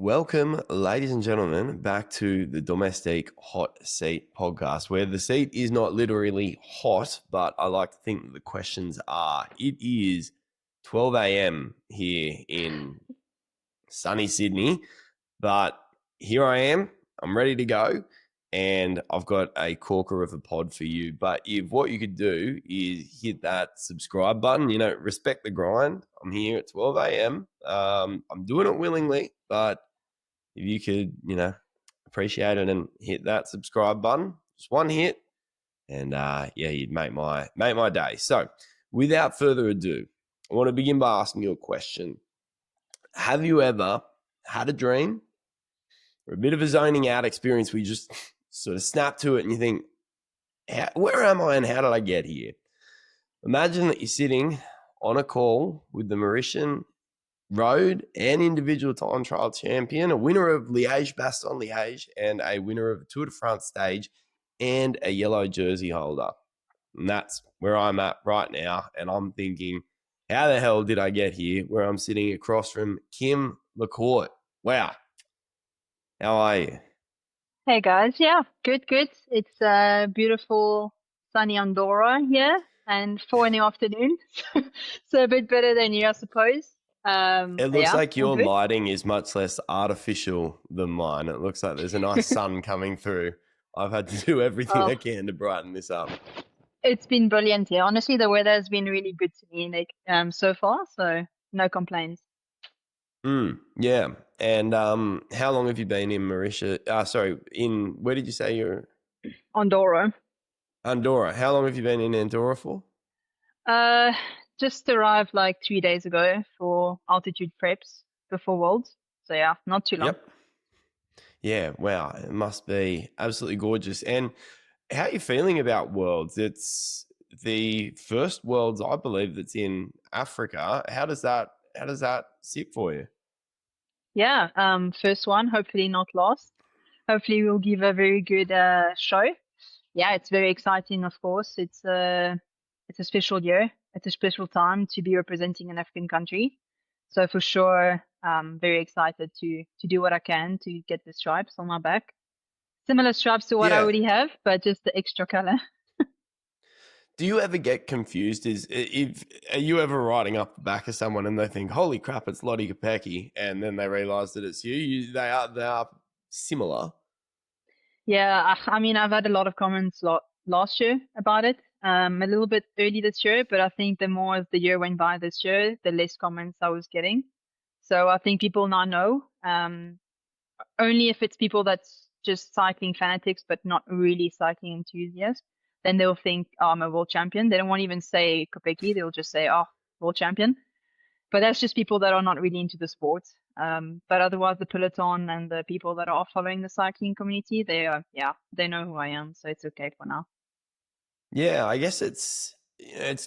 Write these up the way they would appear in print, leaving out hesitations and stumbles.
Welcome, ladies and gentlemen, back to the Domestique Hotseat podcast, where the seat is not literally hot, but I like to think that the questions are. It is 12 a.m. here in sunny Sydney, but here I am. I'm ready to go, and I've got a corker of a pod for you. But if what you could do is hit that subscribe button, respect the grind. I'm here at 12 a.m. I'm doing it willingly, but if you could, appreciate it and hit that subscribe button, just one hit, and you'd make my day. So, without further ado, I want to begin by asking you a question. Have you ever had a dream or a bit of a zoning out experience where you just sort of snap to it and you think, where am I and how did I get here? Imagine that you're sitting on a call with the Mauritian road and individual time trial champion, a winner of Liège-Bastogne-Liège, and a winner of the Tour de France stage, and a yellow jersey holder. And that's where I'm at right now. And I'm thinking, how the hell did I get here? Where I'm sitting across from Kim Lacourt. Wow. How are you? Hey guys, yeah, good. It's beautiful sunny Andorra here and 4 in the afternoon, so a bit better than you, I suppose. It looks like all your good. lighting is much less artificial than mine. It looks like there's a nice sun coming through. I've had to do everything I Oh, can to brighten this up. it's been brilliant here. Honestly, the weather has been really good to me, like, so far, so no complaints. Yeah. And how long have you been in Mauritius? Where did you say you're? Andorra. Andorra. How long have you been in Andorra for? Uh, just arrived like 3 days ago for altitude preps before Worlds. So yeah, not too long. Yep. Yeah. Wow. It must be absolutely gorgeous. And how are you feeling about Worlds? It's the first Worlds, I believe, that's in Africa. How does that sit for you? Yeah, first one, hopefully not last. Hopefully we'll give a very good show. Yeah, it's very exciting, of course. It's a special year. It's a special time to be representing an African country. So for sure, very excited to do what I can to get the stripes on my back. Similar stripes to what I Yeah. already have, but just the extra color. Do you ever get confused? Are you ever riding up the back of someone and they think, "Holy crap, it's Lottie Kopecky," and then they realise that it's you? They are similar. Yeah, I mean, I've had a lot of comments last year about it. A little bit early this year, but I think the more the year went by this year, the less comments I was getting. So I think people now know. Only if it's people that's just cycling fanatics, but not really cycling enthusiasts, then they'll think, oh, I'm a world champion. They won't even say Kopecky. They'll just say, oh, world champion. But that's just people that are not really into the sport. But otherwise, the peloton and the people that are following the cycling community, they know who I am. So it's okay for now. Yeah, I guess it's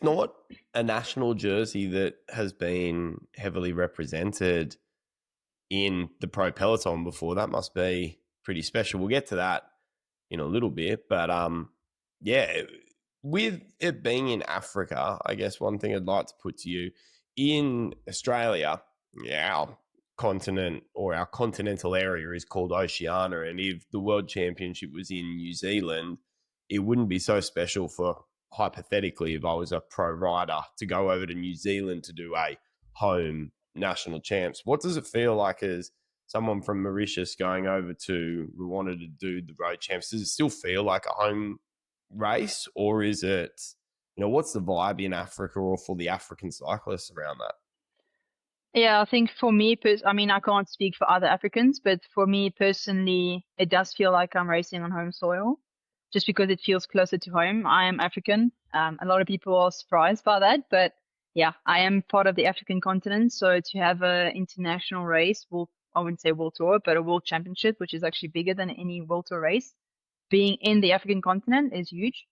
not a national jersey that has been heavily represented in the pro peloton before. That must be pretty special. We'll get to that in a little bit, but yeah, with it being in Africa, I guess one thing I'd like to put to you in Australia, our continent or our continental area is called Oceania, and if the World Championship was in New Zealand, it wouldn't be so special for, hypothetically, if I was a pro rider to go over to New Zealand to do a home national champs. What does it feel like as someone from Mauritius going over to Rwanda to do the road champs? Does it still feel like a home race, or is it, what's the vibe in Africa or for the African cyclists around that? Yeah, I think for me, I mean, I can't speak for other Africans, but for me personally, it does feel like I'm racing on home soil just because it feels closer to home. I am African. A lot of people are surprised by that, but yeah, I am part of the African continent. So to have an international race, I wouldn't say world tour, but a world championship, which is actually bigger than any world tour race, being in the African continent is huge.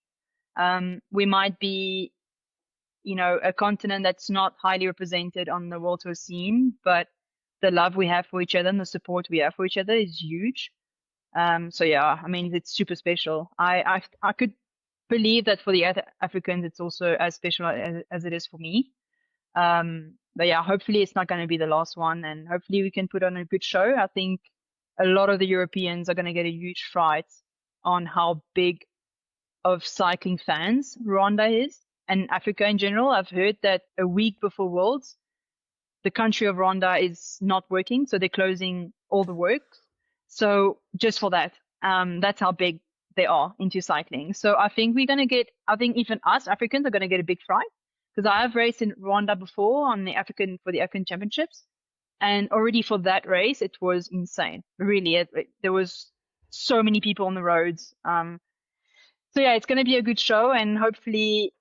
We might be, a continent that's not highly represented on the world tour scene, but the love we have for each other and the support we have for each other is huge. So yeah, I mean, it's super special. I could believe that for the other Africans, it's also as special as it is for me. But yeah, hopefully it's not going to be the last one, and hopefully we can put on a good show. I think a lot of the Europeans are going to get a huge fright on how big of cycling fans Rwanda is, and Africa in general. I've heard that a week before Worlds, the country of Rwanda is not working, so they're closing all the works. So just for that, that's how big they are into cycling. So I think I think even us Africans are going to get a big fright, because I have raced in Rwanda before for the African Championships, and already for that race it was insane. Really, there was so many people on the roads. So yeah, it's going to be a good show, and hopefully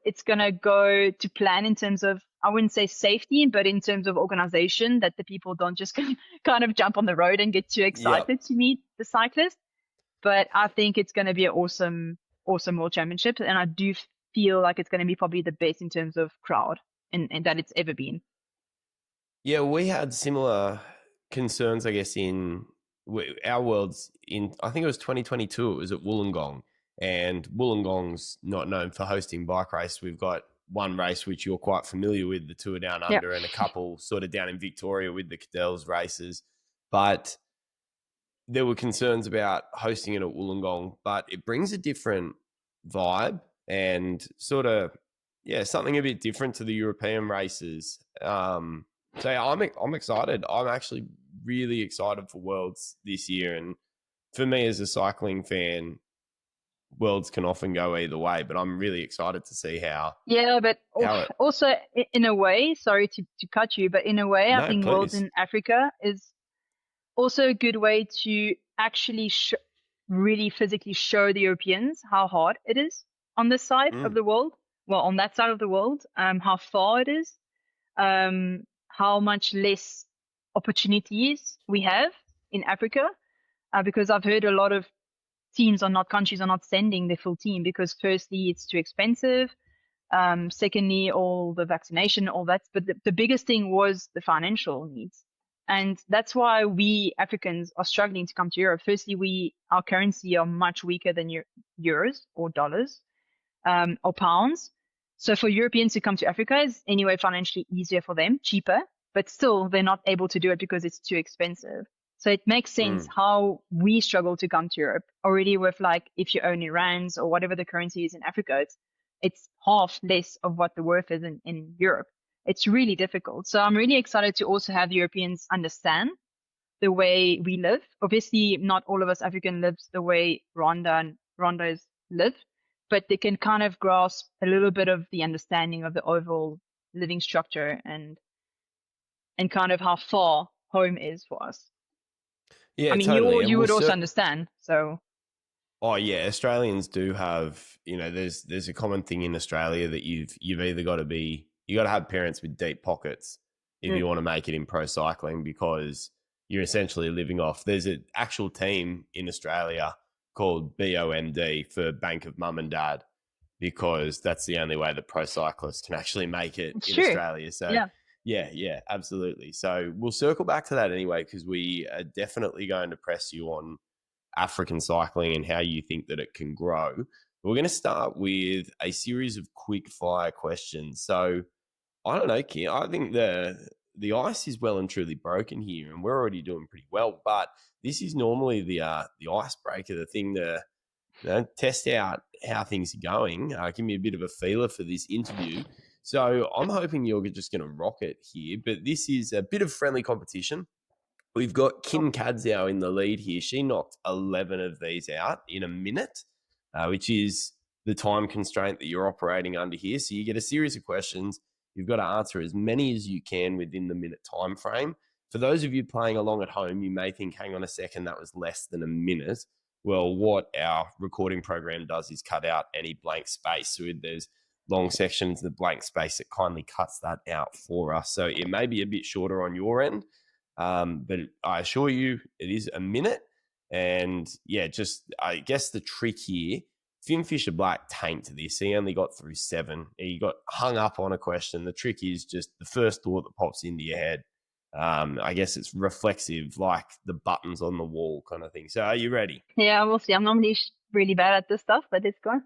it's going to go to plan in terms of, I wouldn't say safety, but in terms of organization, that the people don't just kind of jump on the road and get too excited to meet the cyclist. But I think it's going to be an awesome World Championship, and I do feel like it's going to be probably the best in terms of crowd and that it's ever been. Yeah, we had similar concerns, I guess, in our Worlds in, I think it was 2022, it was at Wollongong. And Wollongong's not known for hosting bike race. We've got one race which you're quite familiar with, the Tour Down Under, and a couple sort of down in Victoria with the Cadell's races. But there were concerns about hosting it at Wollongong, but it brings a different vibe and sort of, something a bit different to the European races. So yeah, I'm excited. I'm actually really excited for Worlds this year. And for me as a cycling fan, Worlds can often go either way, but I'm really excited to see how. Yeah, but also in a way, sorry to cut you, but in a way, I think Worlds in Africa is also a good way to actually really physically show the Europeans how hard it is on this side of the world. Well, on that side of the world, how far it is, how much less opportunities we have in Africa, because I've heard a lot of countries are not sending their full team because firstly, it's too expensive. Secondly, all the vaccination, all that. But the biggest thing was the financial needs. And that's why we Africans are struggling to come to Europe. Firstly, our currency are much weaker than euros or dollars, or pounds. So for Europeans to come to Africa is anyway financially easier for them, cheaper, but still they're not able to do it because it's too expensive. So it makes sense how we struggle to come to Europe already with, like, if you own rands or whatever the currency is in Africa, it's half less of what the worth is in Europe. It's really difficult. So I'm really excited to also have the Europeans understand the way we live. Obviously, not all of us African lives the way Rwandans live, but they can kind of grasp a little bit of the understanding of the overall living structure and kind of how far home is for us. Yeah, I mean, totally. you would also understand. So. Oh yeah, Australians do have, there's a common thing in Australia that you've either got to have parents with deep pockets if you want to make it in pro cycling, because you're essentially living off. There's an actual team in Australia called BOMD for Bank of Mum and Dad, because that's the only way that pro cyclists can actually make it in Australia. So yeah, absolutely. So we'll circle back to that anyway, because we are definitely going to press you on African cycling and how you think that it can grow. We're going to start with a series of quick fire questions. So I don't know, Kim, I think the ice is well and truly broken here, and we're already doing pretty well. But this is normally the icebreaker, the thing to test out how things are going. Give me a bit of a feeler for this interview. So I'm hoping you're just going to rock it here. But this is a bit of friendly competition. We've got Kim Kadzau in the lead here. She knocked 11 of these out in a minute, which is the time constraint that you're operating under here. So you get a series of questions. You've got to answer as many as you can within the minute time frame. For those of you playing along at home, you may think, hang on a second, that was less than a minute. Well, what our recording program does is cut out any blank space. So there's long sections, the blank space, it kindly cuts that out for us. So it may be a bit shorter on your end, but I assure you it is a minute. And yeah, I guess the trick here, Finn Fisher-Black tanked this. He only got through 7. He got hung up on a question. The trick is just the first thought that pops into your head. I guess it's reflexive, like the buttons on the wall kind of thing. So are you ready? Yeah, we'll see. I'm normally really bad at this stuff, but it's gone.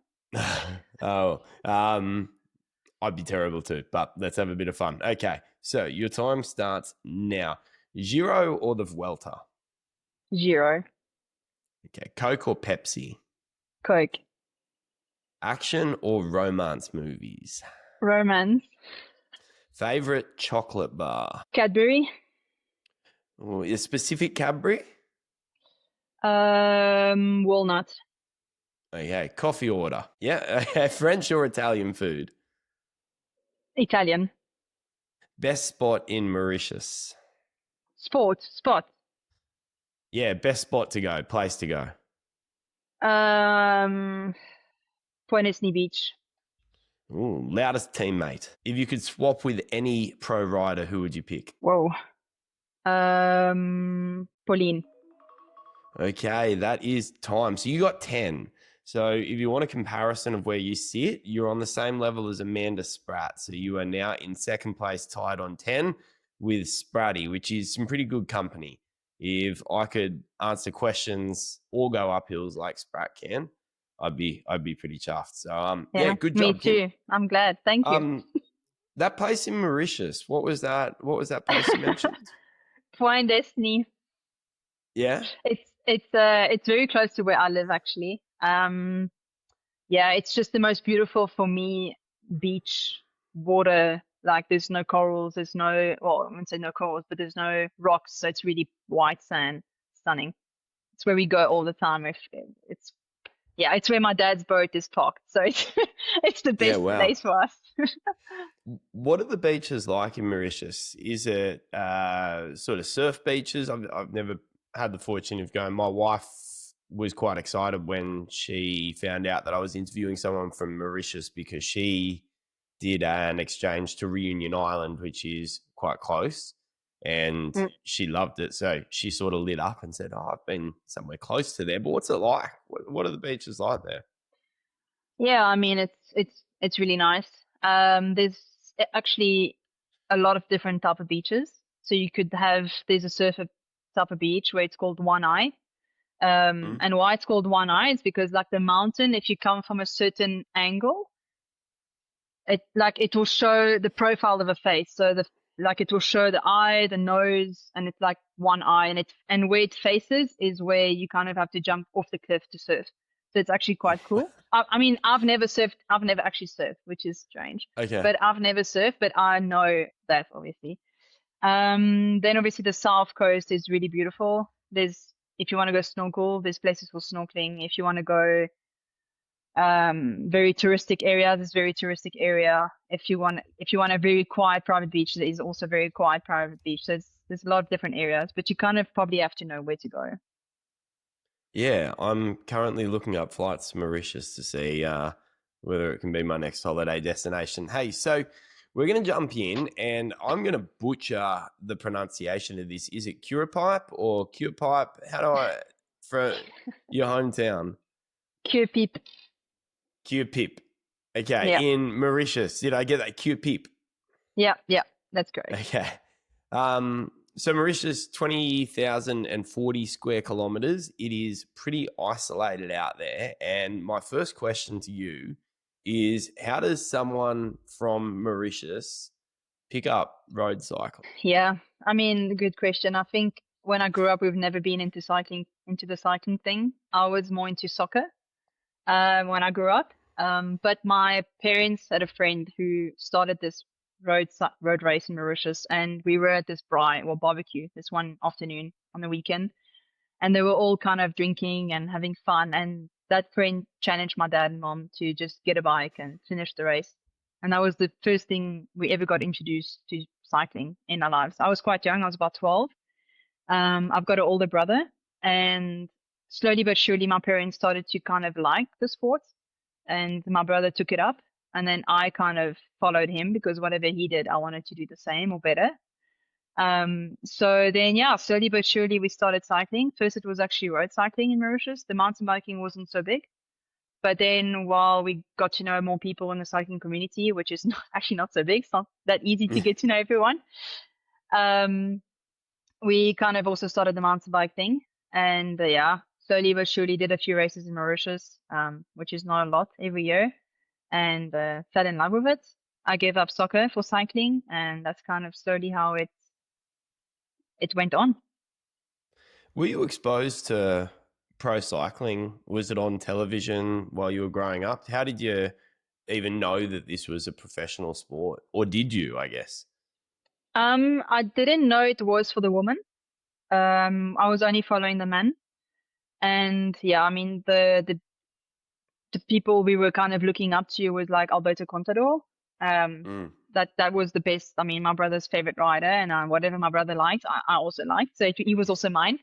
I'd be terrible too, but let's have a bit of fun. Okay, so your time starts now. Giro or the Vuelta? Giro. Okay, Coke or Pepsi? Coke. Action or romance movies? Romance. Favorite chocolate bar? Cadbury. Or a specific Cadbury? Walnut. Okay, coffee order. Yeah, okay, French or Italian food? Italian. Best spot in Mauritius? Sport. Yeah, best spot to go, place to go. Poinesny Beach. Ooh, loudest teammate. If you could swap with any pro rider, who would you pick? Whoa. Pauline. Okay, that is time. So you got 10. So if you want a comparison of where you sit, you're on the same level as Amanda Spratt. So you are now in second place, tied on 10 with Spratty, which is some pretty good company. If I could answer questions or go up hills like Spratt can, I'd be pretty chuffed. So yeah, good job. Me too. I'm glad. Thank you. That place in Mauritius, what was that place you mentioned? Point Destiny. Yeah. It's very close to where I live actually. Yeah, it's just the most beautiful for me beach water. Like there's no corals, I wouldn't say no corals, but there's no rocks, so it's really white sand, stunning. It's where we go all the time. It's where my dad's boat is parked, so it's the best place for us. What are the beaches like in Mauritius? Is it sort of surf beaches? I've never had the fortune of going. My wife was quite excited when she found out that I was interviewing someone from Mauritius because she did an exchange to Reunion Island, which is quite close, and she loved it. So she sort of lit up and said, "Oh, I've been somewhere close to there." But what's it like? What are the beaches like there? Yeah, I mean it's really nice. There's actually a lot of different type of beaches. So there's a surfer type of beach where it's called One Eye. And why it's called One Eye is because like the mountain, if you come from a certain angle, it will show the profile of a face. So it will show the eye, the nose, and it's like one eye, and where it faces is where you kind of have to jump off the cliff to surf. So it's actually quite cool. I mean, I've never actually surfed, which is strange. Okay. But I've never surfed, but I know that obviously. Then obviously the South Coast is really beautiful. If you want to go snorkel, there's places for snorkeling. If you want to go very touristic area, there's very touristic area. If you want a very quiet private beach, there is also very quiet private beach. So there's a lot of different areas, but you kind of probably have to know where to go. Yeah, I'm currently looking up flights to Mauritius to see whether it can be my next holiday destination. Hey, so we're going to jump in, and I'm going to butcher the pronunciation of this. Is it Curepipe or Curepipe? How do I, for your hometown? Curepipe. Curepipe. Okay, yeah. In Mauritius. Did I get that? Curepipe. Yeah, that's correct. Okay. So Mauritius, 20,040 square kilometers. It is pretty isolated out there. And my first question to you is, how does someone from Mauritius pick up road cycling? Yeah, I mean, good question. I think when I grew up, we've never been into the cycling thing. I was more into soccer when I grew up. But my parents had a friend who started this road race in Mauritius, and we were at this barbecue this one afternoon on the weekend, and they were all kind of drinking and having fun, and that friend challenged my dad and mom to just get a bike and finish the race. And that was the first thing we ever got introduced to cycling in our lives. I was quite young. I was about 12. I've got an older brother, and slowly but surely my parents started to kind of like the sport, and my brother took it up. And then I kind of followed him because whatever he did, I wanted to do the same or better. So then, yeah, slowly but surely we started cycling. First, it was actually road cycling in Mauritius. The mountain biking wasn't so big. But then while we got to know more people in the cycling community, which is actually not so big, it's not that easy to get to know everyone, we kind of also started the mountain bike thing. And yeah, slowly but surely did a few races in Mauritius, which is not a lot every year. And fell in love with it. I gave up soccer for cycling, and that's kind of slowly how it went on. Were you exposed to pro cycling? Was it on television while you were growing up? How did you even know that this was a professional sport? Or did you, I guess? I didn't know it was for the women. I was only following the men. And yeah, I mean, the people we were kind of looking up to was like Alberto Contador. That was the best. I mean, my brother's favorite rider, and whatever my brother liked, I also liked. So he was also mine.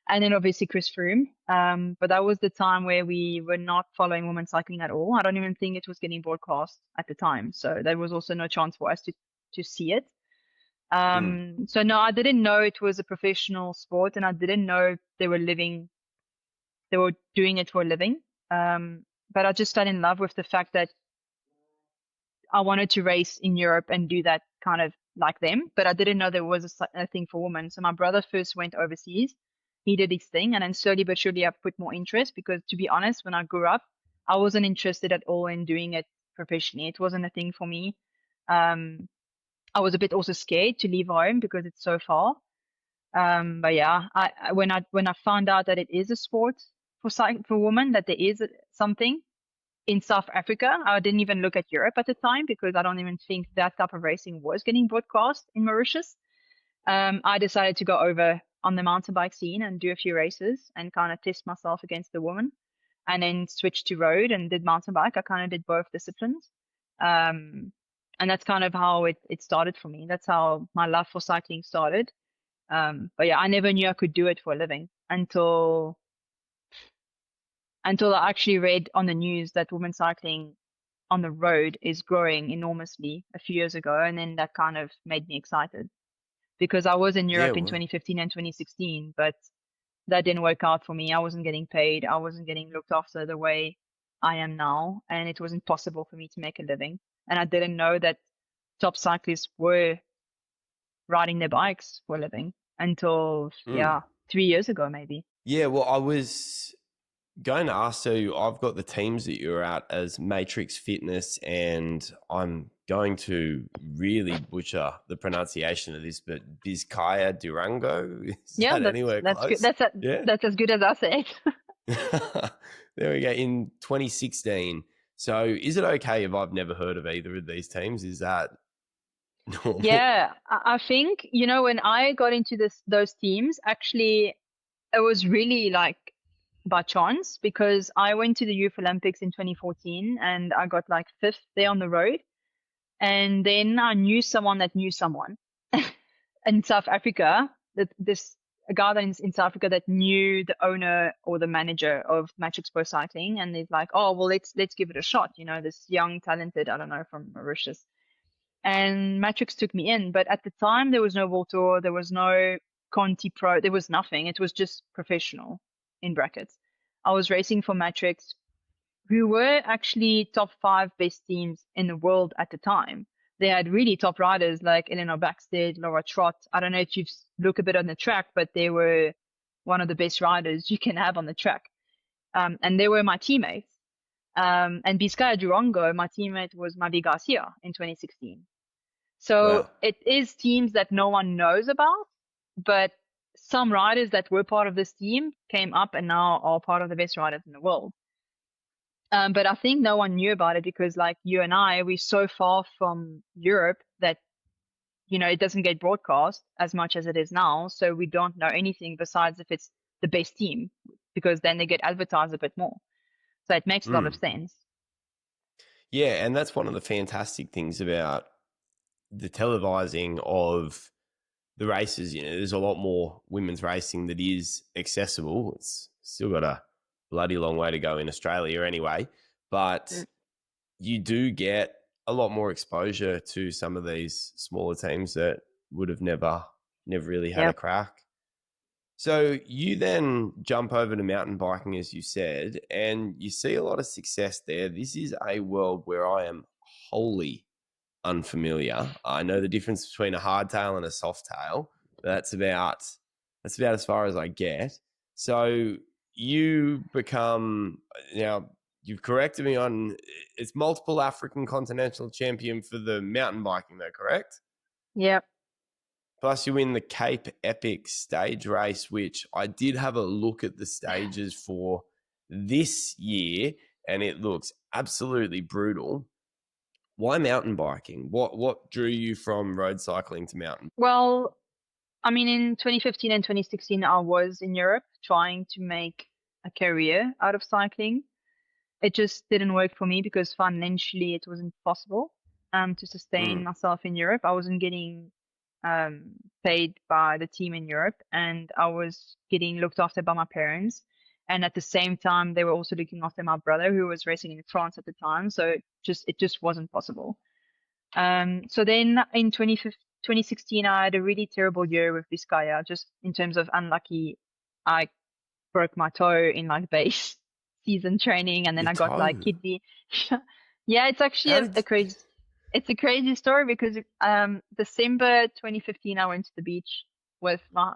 And then obviously Chris Froome. But that was the time where we were not following women's cycling at all. I don't even think it was getting broadcast at the time. So there was also no chance for us to see it. So no, I didn't know it was a professional sport, and I didn't know they were doing it for a living. But I just fell in love with the fact that I wanted to race in Europe and do that kind of like them. But I didn't know there was a thing for women. So my brother first went overseas. He did his thing, and then slowly but surely I put more interest, because to be honest, when I grew up, I wasn't interested at all in doing it professionally. It wasn't a thing for me. I was a bit also scared to leave home because it's so far. But yeah, when I found out that it is a sport for women, that there is something in South Africa, I didn't even look at Europe at the time, because I don't even think that type of racing was getting broadcast in Mauritius. I decided to go over on the mountain bike scene and do a few races and kind of test myself against the women, and then switched to road and did mountain bike. I kind of did both disciplines. And that's kind of how it started for me. That's how my love for cycling started. But yeah, I never knew I could do it for a living until I actually read on the news that women's cycling on the road is growing enormously a few years ago. And then that kind of made me excited, because I was in Europe in 2015 and 2016, but that didn't work out for me. I wasn't getting paid. I wasn't getting looked after the way I am now. And it was impossible for me to make a living. And I didn't know that top cyclists were riding their bikes for a living until, 3 years ago, maybe. Yeah, well, I was going to ask, so I've got the teams that you're at as Matrix Fitness, and I'm going to really butcher the pronunciation of this, but Vizcaya Durango? Is that anywhere close? Good. That's as good as I said. There we go, in 2016. So is it okay if I've never heard of either of these teams? Is that normal? Yeah, I think, when I got into those teams, actually, it was really like by chance, because I went to the Youth Olympics in 2014 and I got like fifth there on the road. And then I knew someone that knew someone in South Africa, a guy that in South Africa that knew the owner or the manager of Matrix Pro Cycling. And they're like, oh, well, let's give it a shot. This young, talented, I don't know, from Mauritius. And Matrix took me in. But at the time, there was no World Tour. There was no Conti Pro. There was nothing. It was just professional, in brackets. I was racing for Matrix, who were actually top 5 best teams in the world at the time. They had really top riders like Eleanor Backstead, Laura Trott. I don't know if you've looked a bit on the track, but they were one of the best riders you can have on the track. And they were my teammates. And Vizcaya Durango, my teammate was Mavi Garcia in 2016. So Wow. It is teams that no one knows about, but some riders that were part of this team came up and now are part of the best riders in the world. But I think no one knew about it because, like you and I, we're so far from Europe that, it doesn't get broadcast as much as it is now. So we don't know anything besides if it's the best team, because then they get advertised a bit more. So it makes a lot of sense. Yeah, and that's one of the fantastic things about the televising of the races. There's a lot more women's racing that is accessible. It's still got a bloody long way to go in Australia anyway, but you do get a lot more exposure to some of these smaller teams that would have never really had a crack. So you then jump over to mountain biking, as you said, and you see a lot of success there. This is a world where I am wholly unfamiliar. I know the difference between a hardtail and a softtail, but that's about as far as I get. So you become, now you've corrected me on, it's multiple African continental champion for the mountain biking though, correct? Yep. Plus you win the Cape Epic stage race, which I did have a look at the stages for this year, and it looks absolutely brutal. Why mountain biking? What drew you from road cycling to mountain? Well, I mean, in 2015 and 2016, I was in Europe trying to make a career out of cycling. It just didn't work for me because financially it wasn't possible to sustain myself in Europe. I wasn't getting paid by the team in Europe, and I was getting looked after by my parents. And at the same time, they were also looking after my brother, who was racing in France at the time. So it just wasn't possible. So then in 2016, I had a really terrible year with Vizcaya, just in terms of unlucky. I broke my toe in like base season training, and then Your I got toe? like kidney. Yeah, it's actually How a did- crazy. It's a crazy story because December 2015, I went to the beach with my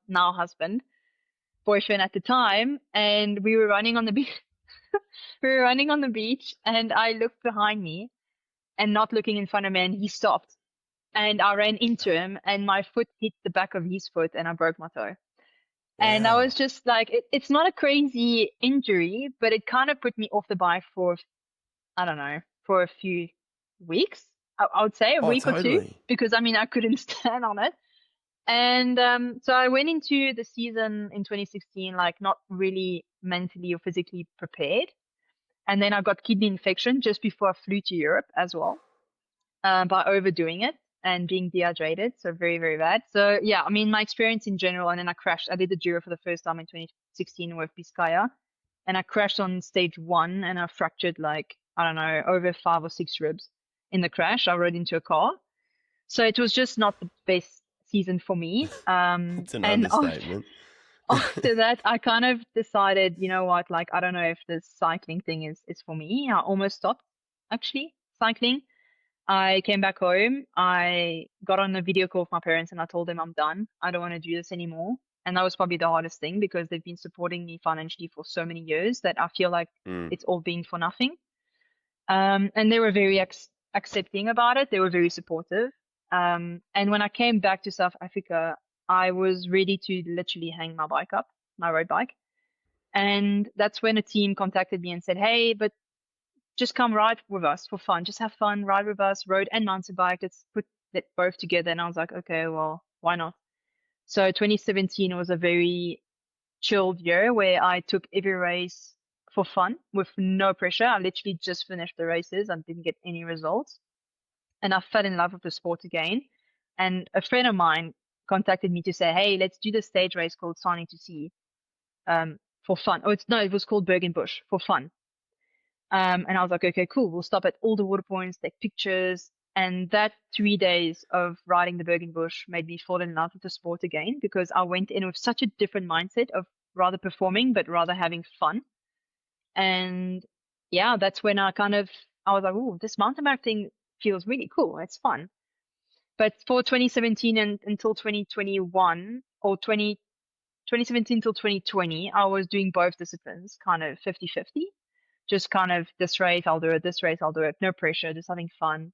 now husband, boyfriend at the time, and we were running on the beach. We were running on the beach, and I looked behind me and not looking in front of me, and he stopped. And I ran into him, and my foot hit the back of his foot, and I broke my toe. And I Wow. was just like, it's not a crazy injury, but it kind of put me off the bike for, I don't know, for a few weeks. I would say a week or two, Totally. because I mean, I couldn't stand on it. And so I went into the season in 2016, like not really mentally or physically prepared. And then I got kidney infection just before I flew to Europe as well, by overdoing it and being dehydrated. So very, very bad. So yeah, I mean, my experience in general, and then I crashed. I did the Giro for the first time in 2016 with Vizcaya, and I crashed on stage 1, and I fractured like, I don't know, over 5 or 6 ribs in the crash. I rode into a car. So it was just not the best season for me. It's an And understatement. after that, I kind of decided, you know what, like, I don't know if this cycling thing is for me. I almost stopped actually cycling. I came back home. I got on a video call with my parents and I told them I'm done. I don't want to do this anymore. And that was probably the hardest thing because they've been supporting me financially for so many years that I feel like it's all been for nothing. And they were very accepting about it. They were very supportive. And when I came back to South Africa, I was ready to literally hang my bike up, my road bike. And that's when a team contacted me and said, hey, but just come ride with us for fun. Just have fun, ride with us, road and mountain bike. Let's put that both together. And I was like, okay, well, why not? So 2017 was a very chilled year where I took every race for fun with no pressure. I literally just finished the races. I didn't get any results. And I fell in love with the sport again. And a friend of mine contacted me to say, hey, let's do the stage race called Signing to Sea for fun. It was called Bergen Bush for fun. And I was like, okay, cool. We'll stop at all the water points, take pictures. And that 3 days of riding the Bergen Bush made me fall in love with the sport again because I went in with such a different mindset of rather performing, but rather having fun. And yeah, that's when I was like, oh, this mountain bike thing feels really cool. It's fun. But for 2017 and until 2021 or 2017 till 2020, I was doing both disciplines, kind of 50-50. Just kind of this race, I'll do it, this race, I'll do it. No pressure, just having fun.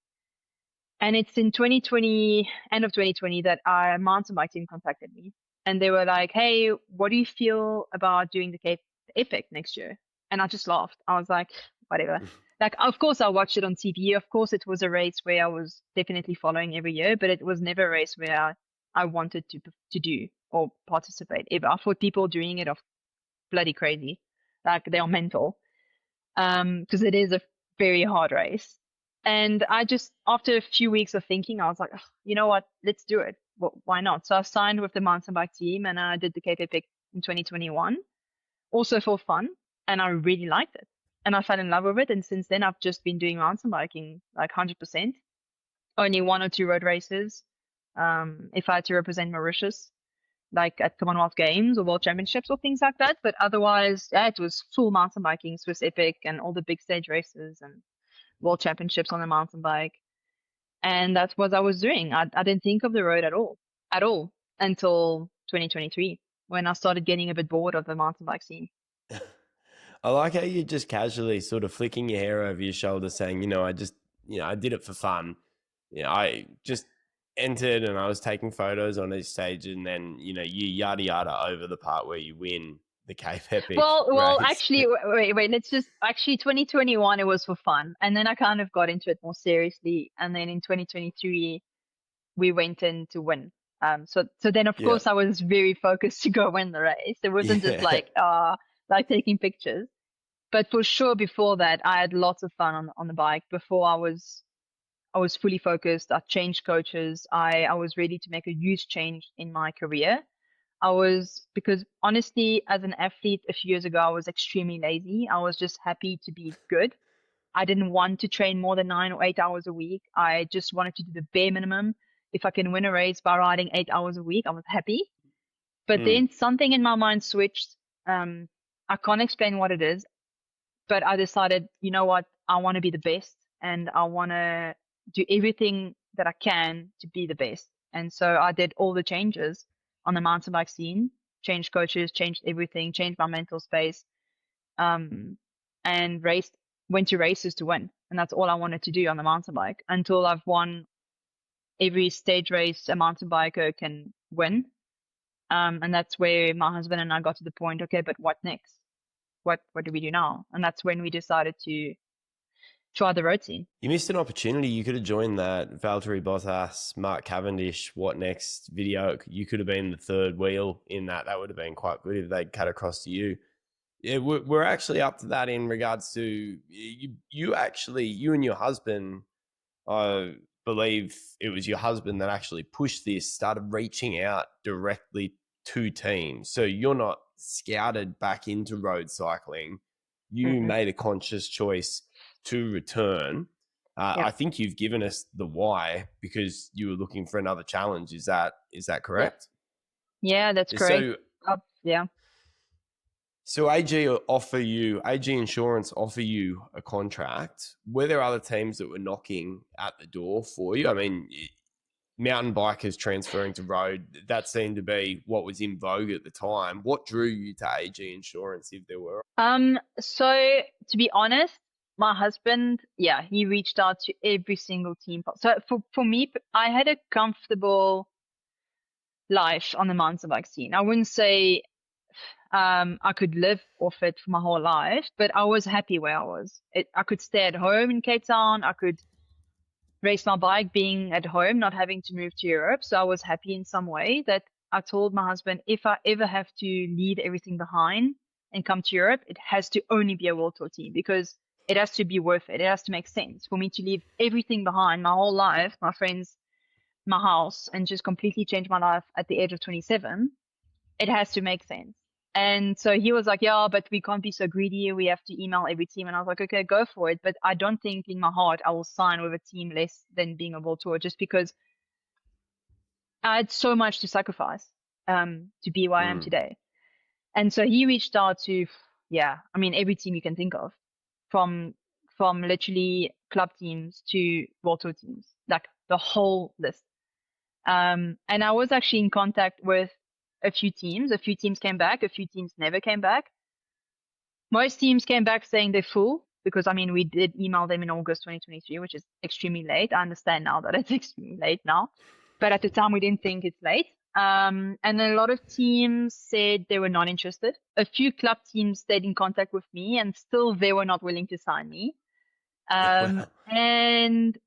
And it's in 2020, end of 2020, that a mountain bike team contacted me. And they were like, hey, what do you feel about doing the Cape Epic next year? And I just laughed. I was like, whatever. Like, of course, I watched it on TV. Of course, it was a race where I was definitely following every year, but it was never a race where I wanted to do or participate ever. I thought people doing it are bloody crazy. Like, they are mental. Because it is a very hard race. And I just, after a few weeks of thinking, I was like, you know what, let's do it. Well, why not? So I signed with the mountain bike team and I did the Cape Epic in 2021, also for fun. And I really liked it. And I fell in love with it. And since then, I've just been doing mountain biking like 100%. Only 1 or 2 road races. If I had to represent Mauritius, like at Commonwealth Games or World Championships or things like that. But otherwise, yeah, it was full mountain biking, Swiss Epic and all the big stage races and World Championships on the mountain bike. And that's what I was doing. I didn't think of the road at all until 2023 when I started getting a bit bored of the mountain bike scene. I like how you're just casually sort of flicking your hair over your shoulder saying, I just, I did it for fun. I just entered and I was taking photos on each stage, and then, you yada yada over the part where you win the Cape Epic Well, race. actually, wait. Let's just actually 2021 it was for fun, and then I kind of got into it more seriously, and then in 2023 we went in to win. So then of Yeah. course I was very focused to go win the race. It wasn't just like taking pictures. But for sure before that I had lots of fun on the bike. Before I was fully focused. I changed coaches. I was ready to make a huge change in my career. Because honestly, as an athlete a few years ago, I was extremely lazy. I was just happy to be good. I didn't want to train more than 9 or 8 hours a week. I just wanted to do the bare minimum. If I can win a race by riding 8 hours a week, I was happy. But then something in my mind switched. I can't explain what it is, but I decided, you know what? I want to be the best, and I want to do everything that I can to be the best. And so I did all the changes on the mountain bike scene, changed coaches, changed everything, changed my mental space, and went to races to win. And that's all I wanted to do on the mountain bike until I've won every stage race a mountain biker can win. And that's where my husband and I got to the point, okay, but what next? What do we do now? And that's when we decided to try the road scene. You missed an opportunity. You could have joined that Valtteri Bottas, Mark Cavendish, what next video. You could have been the third wheel in that. That would have been quite good if they'd cut across to you. Yeah, we're actually up to that in regards to you and your husband. I believe it was your husband that actually pushed this, started reaching out directly to teams. So you're not scouted back into road cycling. You made a conscious choice to return. I think you've given us the why because you were looking for another challenge. Is that correct? Yeah, that's correct. So AG Insurance offer you a contract. Were there other teams that were knocking at the door for you? I mean, mountain bikers transferring to road, that seemed to be what was in vogue at the time. What drew you to AG Insurance, if there were? So to be honest, my husband, he reached out to every single team. So for me, I had a comfortable life on the mountain bike scene. I wouldn't say I could live off it for my whole life, but I was happy where I was. I could stay at home in Cape Town. I could race my bike being at home, not having to move to Europe. So I was happy in some way that I told my husband, if I ever have to leave everything behind and come to Europe, it has to only be a World Tour team because it has to be worth it. It has to make sense for me to leave everything behind, my whole life, my friends, my house, and just completely change my life at the age of 27. It has to make sense. And so he was like, yeah, but we can't be so greedy. We have to email every team. And I was like, okay, go for it. But I don't think in my heart I will sign with a team less than being a World Tour just because I had so much to sacrifice to be where I am today. And so he reached out to, every team you can think of, from literally club teams to World Tour teams, like the whole list. And I was actually in contact with a few teams. A few teams came back. A few teams never came back. Most teams came back saying they're full because, we did email them in August 2023, which is extremely late. I understand now that it's extremely late now. But at the time, we didn't think it's late. And a lot of teams said they were not interested. A few club teams stayed in contact with me and still they were not willing to sign me. And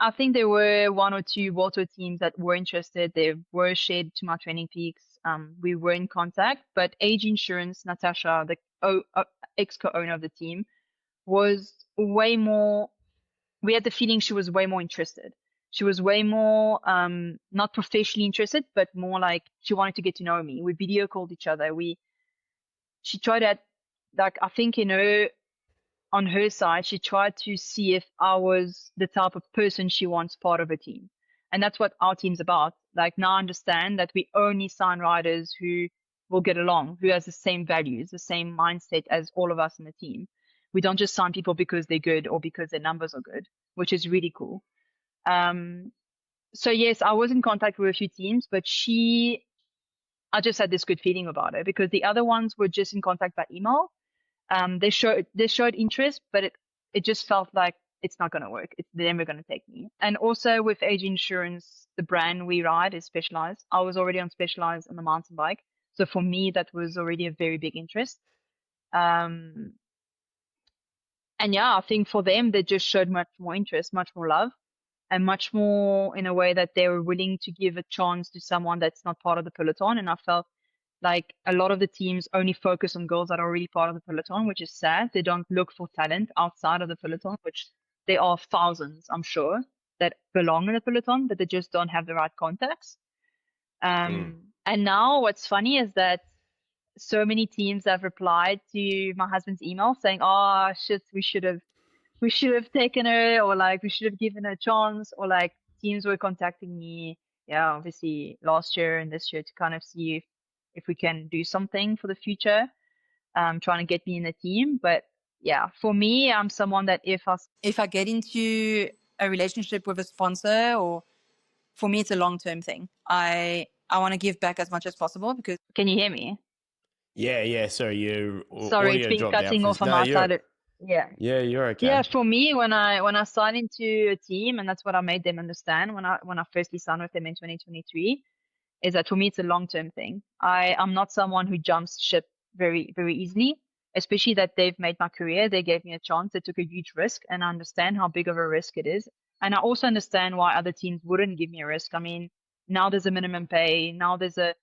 I think there were one or two World Tour teams that were interested. They were shared to my training peaks. We were in contact, but AG Insurance, Natasha, the ex-co-owner of the team, was way more, we had the feeling she was way more interested. She was way more, not professionally interested, but more like she wanted to get to know me. We video called each other. She tried to, I think on her side, she tried to see if I was the type of person she wants part of a team. And that's what our team's about. Now I understand that we only sign riders who will get along, who has the same values, the same mindset as all of us in the team. We don't just sign people because they're good or because their numbers are good, which is really cool. So yes, I was in contact with a few teams, but I just had this good feeling about her because the other ones were just in contact by email. They showed interest, but it just felt like it's not going to work. They're never going to take me. And also with AG Insurance, the brand we ride is Specialized. I was already on Specialized on the mountain bike. So for me, that was already a very big interest. And yeah, I think for them, they just showed much more interest, much more love, and much more in a way that they were willing to give a chance to someone that's not part of the peloton. And I felt like a lot of the teams only focus on girls that are already part of the peloton, which is sad. They don't look for talent outside of the peloton, which there are thousands, I'm sure, that belong in the peloton, but they just don't have the right contacts. And now what's funny is that so many teams have replied to my husband's email saying, "Oh shit, we should have taken her," or like, "We should have given her a chance," or like teams were contacting me, yeah, obviously last year and this year to kind of see if we can do something for the future, trying to get me in the team. But yeah, for me, I'm someone that if I get into a relationship with a sponsor, or for me, it's a long-term thing. I want to give back as much as possible because. Can you hear me? Yeah. So you Sorry, it's been cutting off on my side. Yeah, you're okay. Yeah, for me, when I signed into a team, and that's what I made them understand when I firstly signed with them in 2023, is that for me it's a long-term thing. I'm not someone who jumps ship very, very easily, especially that they've made my career. They gave me a chance. They took a huge risk, and I understand how big of a risk it is. And I also understand why other teams wouldn't give me a risk. I mean, now there's a minimum pay. Now it's a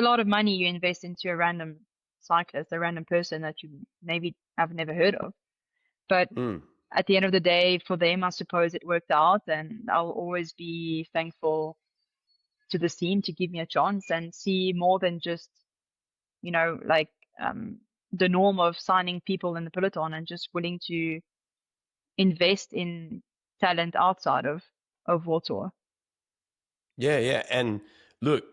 lot of money you invest into a random cyclist, a random person that you maybe have never heard of. But at the end of the day, for them, I suppose it worked out, and I'll always be thankful to the team to give me a chance and see more than just, like the norm of signing people in the peloton, and just willing to invest in talent outside of World Tour. Yeah. And look,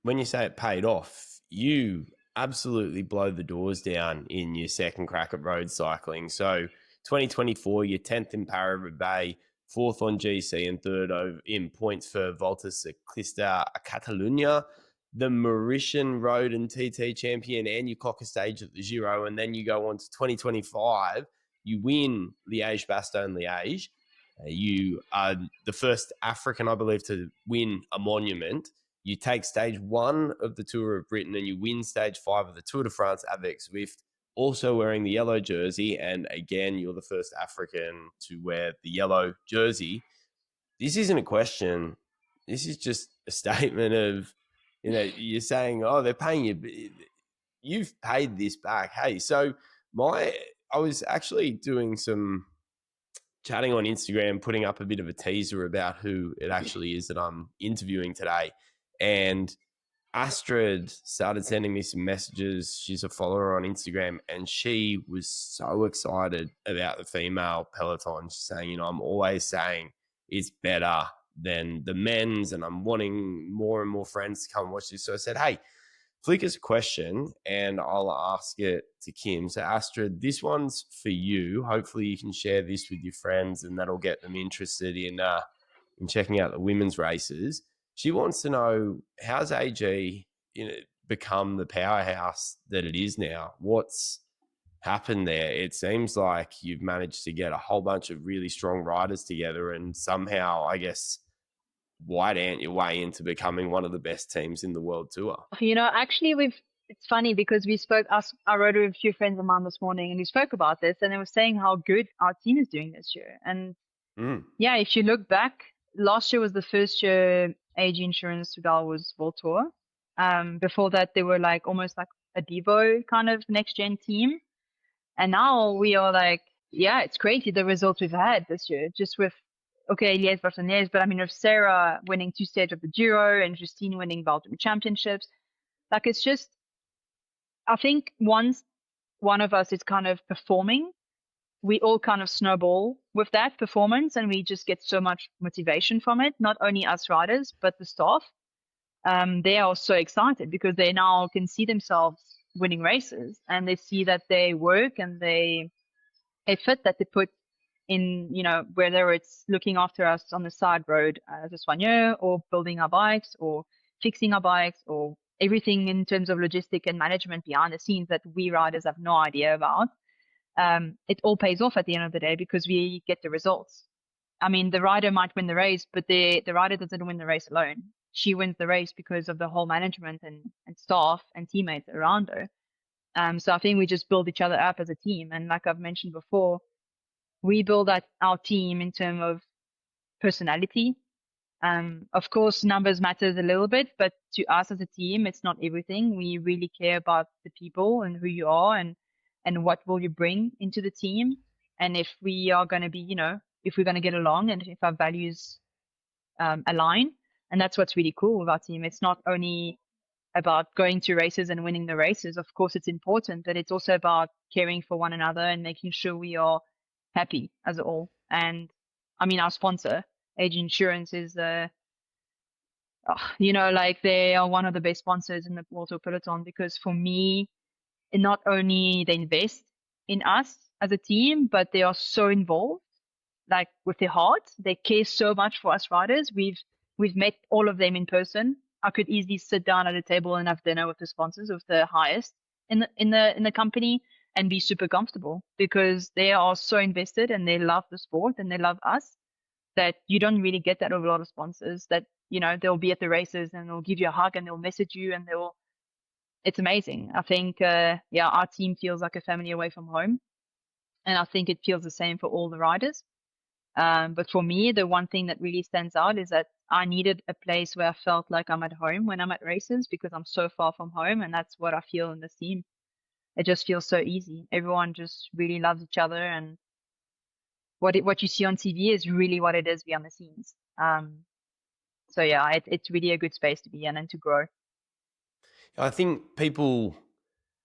when you say it paid off, you absolutely blow the doors down in your second crack at road cycling. So 2024, you're 10th in Paris-Roubaix, 4th on GC, and 3rd in points for Volta Ciclista a Catalunya, the Mauritian road and TT champion, and you clock a stage at the Giro. And then you go on to 2025, you win Liège-Bastogne-Liège. You are the first African, I believe, to win a monument. You take stage 1 of the Tour of Britain, and you win stage 5 of the Tour de France avec Zwift, also wearing the yellow jersey. And again, you're the first African to wear the yellow jersey. This isn't a question. This is just a statement of, you're saying, oh, they're paying you. You've paid this back. Hey, so I was actually doing some chatting on Instagram, putting up a bit of a teaser about who it actually is that I'm interviewing today. And Astrid started sending me some messages. She's a follower on Instagram, and she was so excited about the female peloton. She's saying, I'm always saying it's better than the men's, and I'm wanting more and more friends to come watch this. So I said, hey, flick us a question and I'll ask it to Kim. So Astrid, this one's for you. Hopefully you can share this with your friends, and that'll get them interested in checking out the women's races. She wants to know, how's AG become the powerhouse that it is now? What's happened there? It seems like you've managed to get a whole bunch of really strong riders together, and somehow, I guess, white ant your way into becoming one of the best teams in the world tour. Actually, it's funny because I rode with a few friends of mine this morning, and we spoke about this, and they were saying how good our team is doing this year. And yeah, if you look back, last year was the first year AG Insurance-Soudal was World Tour. Before that, they were like almost like a Devo kind of next gen team. And now we are like, yeah, it's crazy the results we've had this year, just with Liège-Bastogne-Liège, but I mean, with Sarah winning 2 stages of the Giro and Justine winning Belgium championships, like it's just, I think once one of us is kind of performing, we all kind of snowball with that performance, and we just get so much motivation from it. Not only us riders, but the staff. They are so excited because they now can see themselves winning races, and they see that they work and they effort that they put in, whether it's looking after us on the side road as a soigneur, or building our bikes, or fixing our bikes, or everything in terms of logistic and management behind the scenes that we riders have no idea about. it all pays off at the end of the day because we get the results. I mean, the rider might win the race, but the rider doesn't win the race alone. She wins the race because of the whole management and staff and teammates around her. So I think we just build each other up as a team. And like I've mentioned before, we build our team in terms of personality. Of course, numbers matters a little bit, but to us as a team, it's not everything. We really care about the people and who you are and what will you bring into the team. And if we are going to be, if we're going to get along and if our values align. And that's what's really cool with our team. It's not only about going to races and winning the races. Of course, it's important, but it's also about caring for one another and making sure we are happy as a whole. And I mean, our sponsor, AG Insurance, is like they are one of the best sponsors in the World Tour peloton, because for me, not only they invest in us as a team, but they are so involved, like with their heart. They care so much for us riders. We've met all of them in person. I could easily sit down at a table and have dinner with the sponsors, with the highest in the company, and be super comfortable, because they are so invested and they love the sport and they love us, that you don't really get that with a lot of sponsors, that, they'll be at the races and they'll give you a hug and they'll message you and it's amazing. I think, our team feels like a family away from home. And I think it feels the same for all the riders. But for me, the one thing that really stands out is that I needed a place where I felt like I'm at home when I'm at races, because I'm so far from home. And that's what I feel in this team. It just feels so easy. Everyone just really loves each other. And what you see on TV is really what it is behind the scenes. So yeah, it's really a good space to be in and to grow. I think people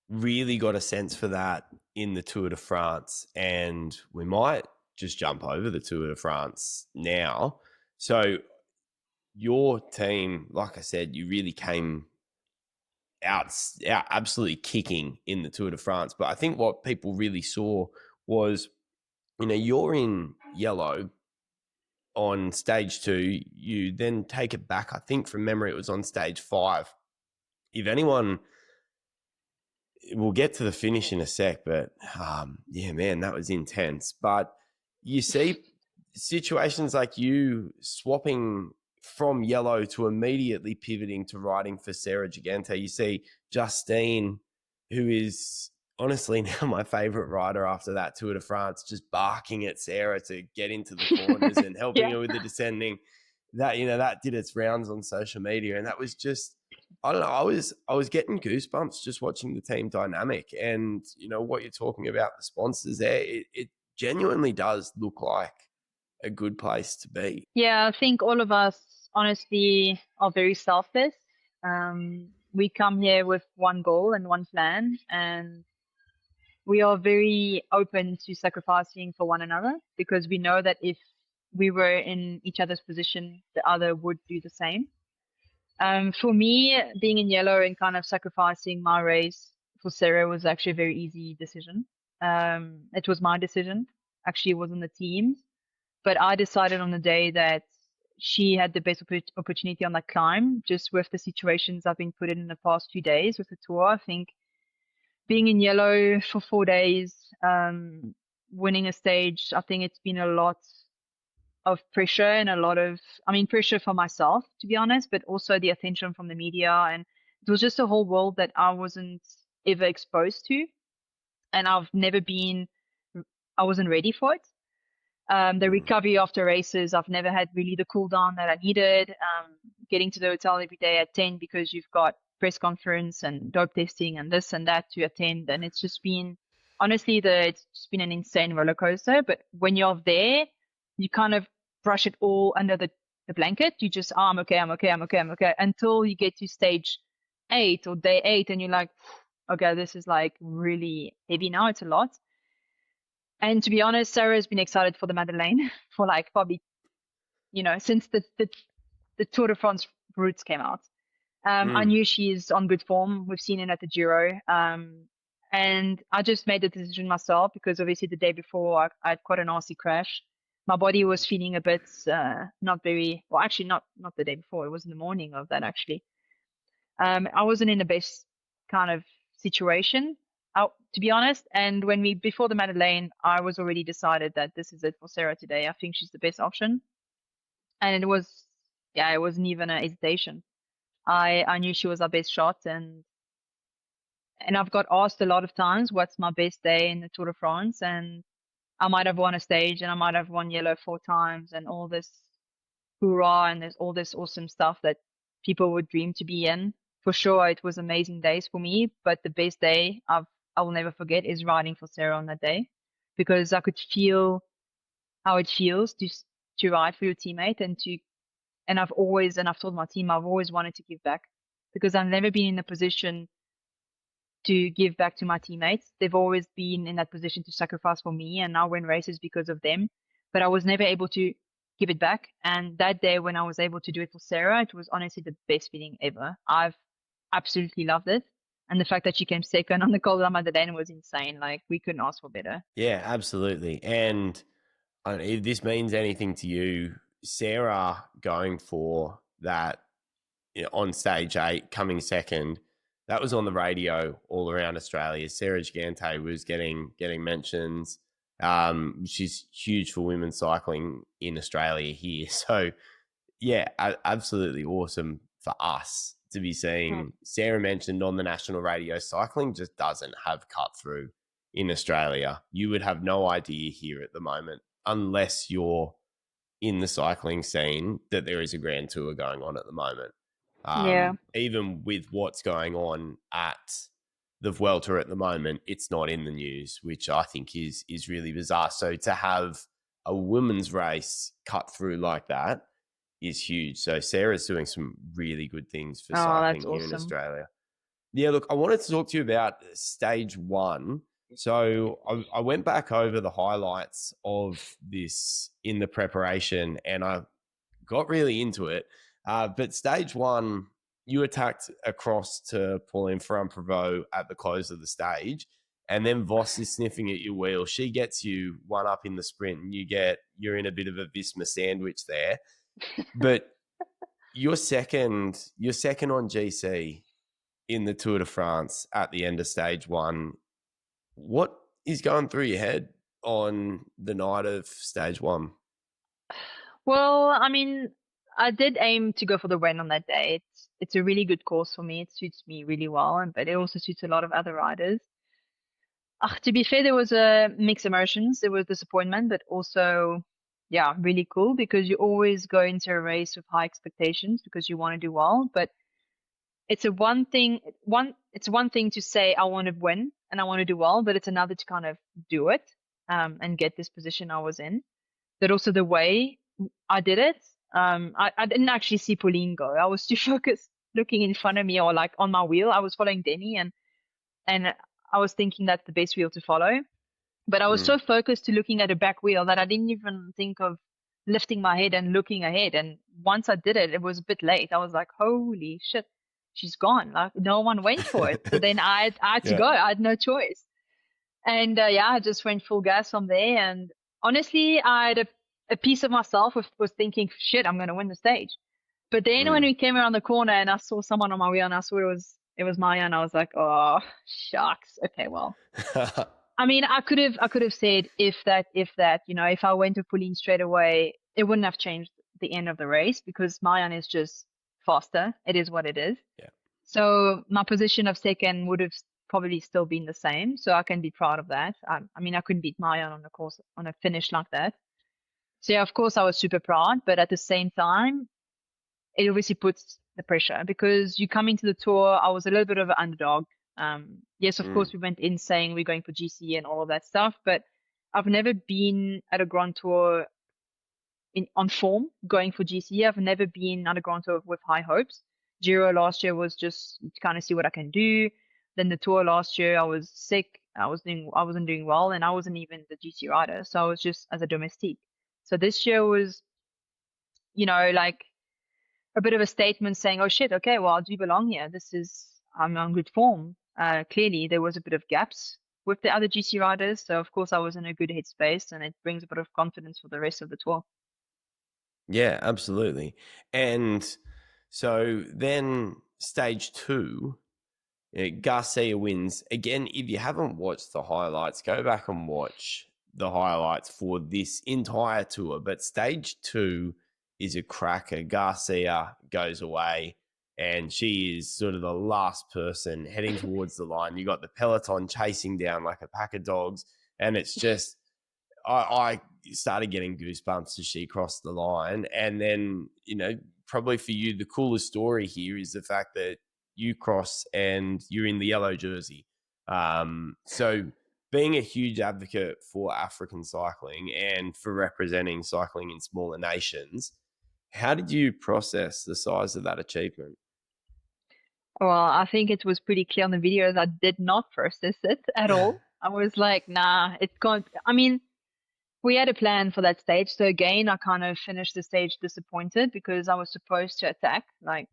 really got a sense for that in the Tour de France, and we might just jump over the Tour de France now. So your team, like I said, you really came out absolutely kicking in the Tour de France. But I think what people really saw was, you're in yellow on stage 2. You then take it back. I think from memory, it was on stage 5. If anyone, we'll get to the finish in a sec, but yeah, man, that was intense. But you see situations like you swapping from yellow to immediately pivoting to riding for Sarah Gigante. You see Justine, who is honestly now my favorite rider after that Tour de France, just barking at Sarah to get into the corners and helping her with the descending. That, that did its rounds on social media. And that was just, I don't know, I was getting goosebumps just watching the team dynamic. And, what you're talking about, the sponsors there, it genuinely does look like a good place to be. Yeah, I think all of us honestly are very selfless. We come here with one goal and one plan, and we are very open to sacrificing for one another, because we know that if we were in each other's position, the other would do the same. For me, being in yellow and kind of sacrificing my race for Sarah was actually a very easy decision. It was my decision. Actually, it wasn't the team's, but I decided on the day that she had the best opportunity on that climb, just with the situations I've been put in the past few days with the tour. I think being in yellow for 4 days, winning a stage, I think it's been a lot of pressure and pressure for myself, to be honest, but also the attention from the media. And it was just a whole world that I wasn't ever exposed to. And I wasn't ready for it. The recovery after races, I've never had really the cool down that I needed. Getting to the hotel every day at 10 because you've got press conference and dope testing and this and that to attend. And it's just been, honestly, it's just been an insane roller coaster. But when you're there, you kind of brush it all under the blanket. You just, I'm okay, until you get to stage 8 or day 8 and you're like, okay, this is like really heavy now. It's a lot. And to be honest, Sarah has been excited for the Madeleine for like probably, since the Tour de France routes came out. I knew she's on good form. We've seen it at the Giro. And I just made the decision myself, because obviously the day before I had quite a nasty crash. My body was feeling a bit not very well. Actually, not the day before. It was in the morning of that, actually. I wasn't in the best kind of situation. to be honest. And before the Madeleine, I was already decided that this is it for Sarah today. I think she's the best option. And it wasn't even a hesitation. I knew she was our best shot, and I've got asked a lot of times what's my best day in the Tour de France, and I might have won a stage and I might have won yellow 4 times and all this hoorah, and there's all this awesome stuff that people would dream to be in. For sure, it was amazing days for me, but the best day I will never forget is riding for Sarah on that day, because I could feel how it feels to ride for your teammate, and I've told my team, I've always wanted to give back, because I've never been in a position to give back to my teammates. They've always been in that position to sacrifice for me, and I win races because of them, but I was never able to give it back. And that day when I was able to do it for Sarah, it was honestly the best feeling ever. I've absolutely loved it. And the fact that she came second on the Col de la Madeleine was insane. Like, we couldn't ask for better. Yeah, absolutely. And if this means anything to you, Sarah going for that, on stage 8, coming second, that was on the radio all around Australia. Sarah Gigante was getting mentions. She's huge for women's cycling in Australia here. So, yeah, absolutely awesome for us to be seeing Sarah mentioned on the national radio. Cycling just doesn't have cut through in Australia. You would have no idea here at the moment, unless you're in the cycling scene, that there is a Grand Tour going on at the moment. Even with what's going on at the Vuelta at the moment, it's not in the news, which I think is really bizarre. So to have a women's race cut through like that is huge. So Sarah's doing some really good things for cycling here in Australia. Yeah, look, I wanted to talk to you about stage 1. So I went back over the highlights of this in the preparation, and I got really into it. But stage 1, you attacked across to Pauline Ferrand-Prévot at the close of the stage, and then Voss is sniffing at your wheel. She gets you one up in the sprint, and you're in a bit of a Visma sandwich there. But you're second on GC in the Tour de France at the end of stage 1. What is going through your head on the night of stage 1? Well, I mean, I did aim to go for the win on that day. It's a really good course for me. It suits me really well, but it also suits a lot of other riders. To be fair, there was a mixed emotions. There was disappointment, but also, really cool, because you always go into a race with high expectations because you want to do well. But it's one thing to say I want to win and I want to do well, but it's another to kind of do it and get this position I was in. But also the way I did it. I didn't actually see Pauline go. I was too focused looking in front of me or like on my wheel. I was following Demi, and I was thinking that's the best wheel to follow. But I was so focused to looking at a back wheel that I didn't even think of lifting my head and looking ahead. And once I did it, it was a bit late. I was like, holy shit, she's gone. Like, no one went for it. So then I had to go. I had no choice. And I just went full gas from there. And honestly, I had a piece of myself was thinking, shit, I'm going to win the stage. But then when we came around the corner and I saw someone on my wheel and I saw it was Maya, and I was like, oh, shucks. Okay, well. I mean, I could have said if I went to Pauline straight away, it wouldn't have changed the end of the race, because Mayan is just faster. It is what it is. Yeah. So my position of second would have probably still been the same. So I can be proud of that. I mean, I couldn't beat Mayan on a finish like that. So of course I was super proud, but at the same time, it obviously puts the pressure, because you come into the Tour, I was a little bit of an underdog. Yes, of course, we went in saying we're going for GC and all of that stuff, but I've never been at a Grand Tour on form going for GC. I've never been at a Grand Tour with high hopes. Giro last year was just to kind of see what I can do. Then the Tour last year, I was sick. I wasn't doing well, and I wasn't even the GC rider. So I was just as a domestique. So this year was, like a bit of a statement saying, oh shit, okay, well, I do belong here. I'm on good form. Clearly there was a bit of gaps with the other GC riders. So of course I was in a good headspace, and it brings a bit of confidence for the rest of the Tour. Yeah, absolutely. And so then stage 2, Garcia wins. Again, if you haven't watched the highlights, go back and watch the highlights for this entire tour. But stage 2 is a cracker. Garcia goes away, and she is sort of the last person heading towards the line. You got the peloton chasing down like a pack of dogs, and it's just I started getting goosebumps as she crossed the line. And then, probably for you, the coolest story here is the fact that you cross and you're in the yellow jersey. So being a huge advocate for African cycling and for representing cycling in smaller nations, how did you process the size of that achievement? Well, I think it was pretty clear on the videos. I did not process it at all. I was like, nah, it's gone. I mean, we had a plan for that stage. So again, I kind of finished the stage disappointed because I was supposed to attack like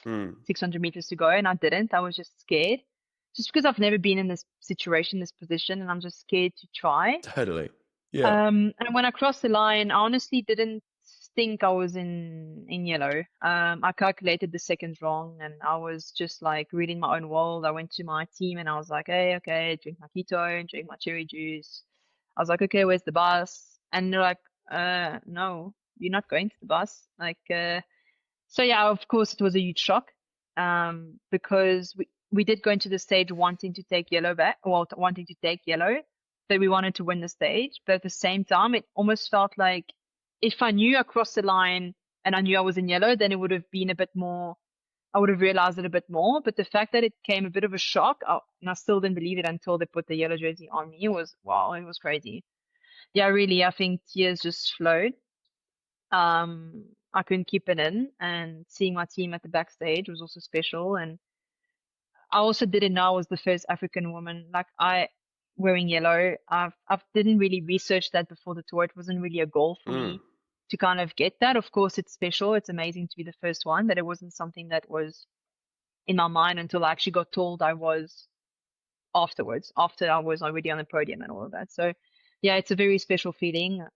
600 meters to go and I didn't. I was just scared. Just because I've never been in this situation, this position, and I'm just scared to try. Totally. Yeah. And when I crossed the line, I honestly didn't think I was in yellow. I calculated the seconds wrong and I was just like reading my own world. I went to my team and I was like, hey, okay, drink my ketone, drink my cherry juice. I was like, okay, where's the bus? And they're like, no, you're not going to the bus. Like, so yeah, of course it was a huge shock. Because we did go into the stage wanting to take yellow back, well, wanting to take yellow, that we wanted to win the stage. But at the same time, it almost felt like if I knew I crossed the line and I knew I was in yellow, then it would have been a bit more, I would have realized it a bit more. But the fact that it came a bit of a shock, and I still didn't believe it until they put the yellow jersey on me, was, wow, it was crazy. Yeah, really, I think tears just flowed. I couldn't keep it in, and seeing my team at the backstage was also special. And I also didn't know I was the first African woman, like wearing yellow. I didn't really research that before the tour. It wasn't really a goal for me to kind of get that. Of course, it's special. It's amazing to be the first one, but it wasn't something that was in my mind until I actually got told I was afterwards, after I was already on the podium and all of that. So yeah, it's a very special feeling.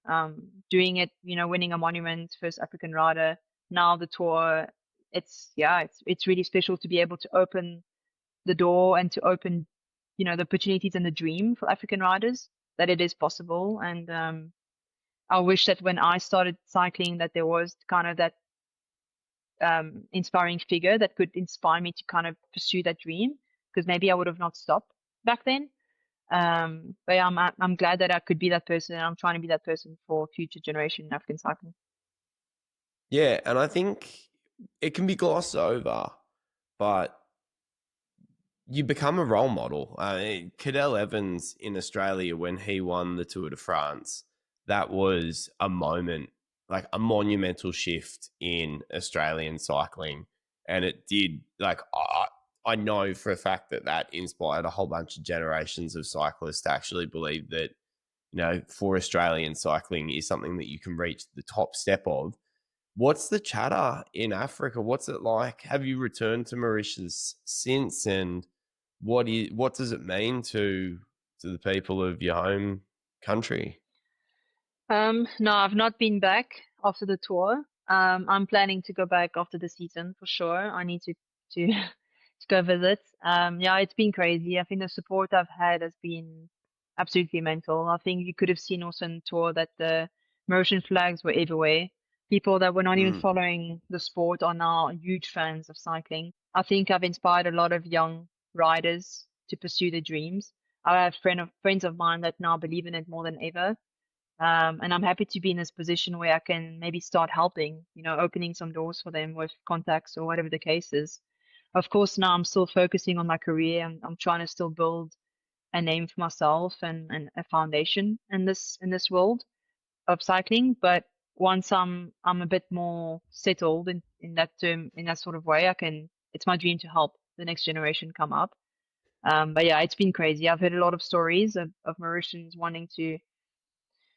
Doing it, winning a monument, first African rider, now the tour. It's really special to be able to open the door and to open, the opportunities and the dream for African riders, that it is possible. And I wish that when I started cycling that there was kind of that inspiring figure that could inspire me to kind of pursue that dream, because maybe I would have not stopped back then. But yeah, I'm glad that I could be that person, and I'm trying to be that person for future generation African cycling. Yeah, and I think it can be glossed over, but you become a role model. Cadel Evans in Australia, when he won the Tour de France, that was a moment, like a monumental shift in Australian cycling. And it did, like, I know for a fact that inspired a whole bunch of generations of cyclists to actually believe that, for Australian cycling is something that you can reach the top step of. What's the chatter in Africa? What's it like? Have you returned to Mauritius since? And what does it mean to the people of your home country? No, I've not been back after the tour. I'm planning to go back after the season for sure. I need to to go visit. Yeah, it's been crazy. I think the support I've had has been absolutely mental. I think you could have seen also on tour that the Mauritian flags were everywhere. People that were not even following the sport are now huge fans of cycling. I think I've inspired a lot of young riders to pursue their dreams. I have friends of mine that now believe in it more than ever. And I'm happy to be in this position where I can maybe start helping, opening some doors for them with contacts or whatever the case is. Of course, now I'm still focusing on my career. I'm trying to still build a name for myself and a foundation in this world of cycling. But once I'm a bit more settled in that sort of way, it's my dream to help the next generation come up. But yeah, it's been crazy. I've heard a lot of stories of Mauritians wanting to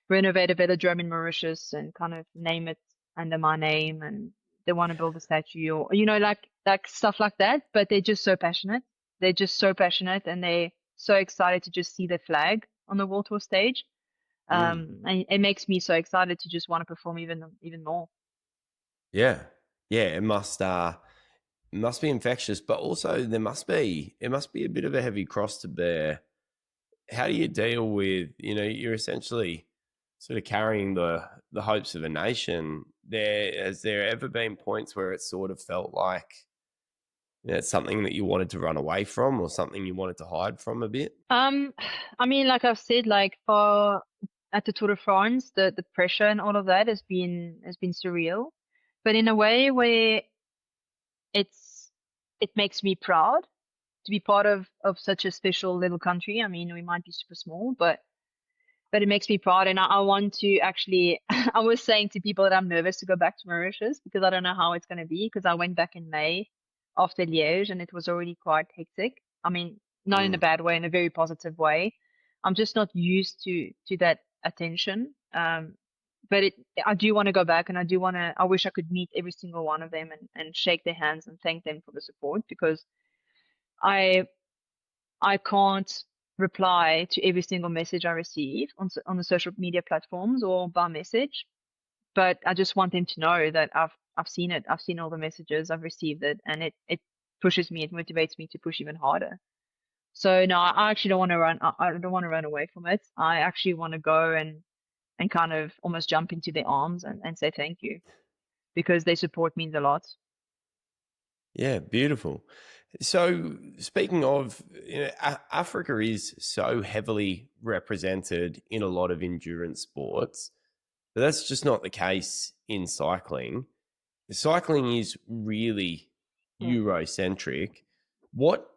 renovate a velodrome in Mauritius and kind of name it under my name, and they want to build a statue or like stuff like that. But they're just so passionate. They're just so passionate, and they're so excited to just see the flag on the World Tour stage. And it makes me so excited to just want to perform even more. Yeah, it must. must be infectious, but also it must be a bit of a heavy cross to bear. How do you deal with, you're essentially sort of carrying the hopes of a nation? Has there ever been points where it sort of felt like it's something that you wanted to run away from or something you wanted to hide from a bit? I mean, like I've said, like at the Tour de France, the pressure and all of that has been surreal, but in a way where it makes me proud to be part of such a special little country. I mean, we might be super small, but it makes me proud, and I want to actually. I was saying to people that I'm nervous to go back to Mauritius because I don't know how it's going to be, because I went back in May after Liège and it was already quite hectic. I mean, not in a bad way, in a very positive way. I'm just not used to that attention. But I do want to go back, and I wish I could meet every single one of them and shake their hands and thank them for the support, because I can't reply to every single message I receive on the social media platforms or by message, but I just want them to know that I've seen it. I've seen all the messages, I've received it, and it pushes me, it motivates me to push even harder. So no, I actually don't want to run. I don't want to run away from it. I actually want to go and kind of almost jump into their arms and say thank you, because their support means a lot. Yeah, beautiful. So speaking of, Africa is so heavily represented in a lot of endurance sports, but that's just not the case in cycling. Cycling is really Eurocentric. What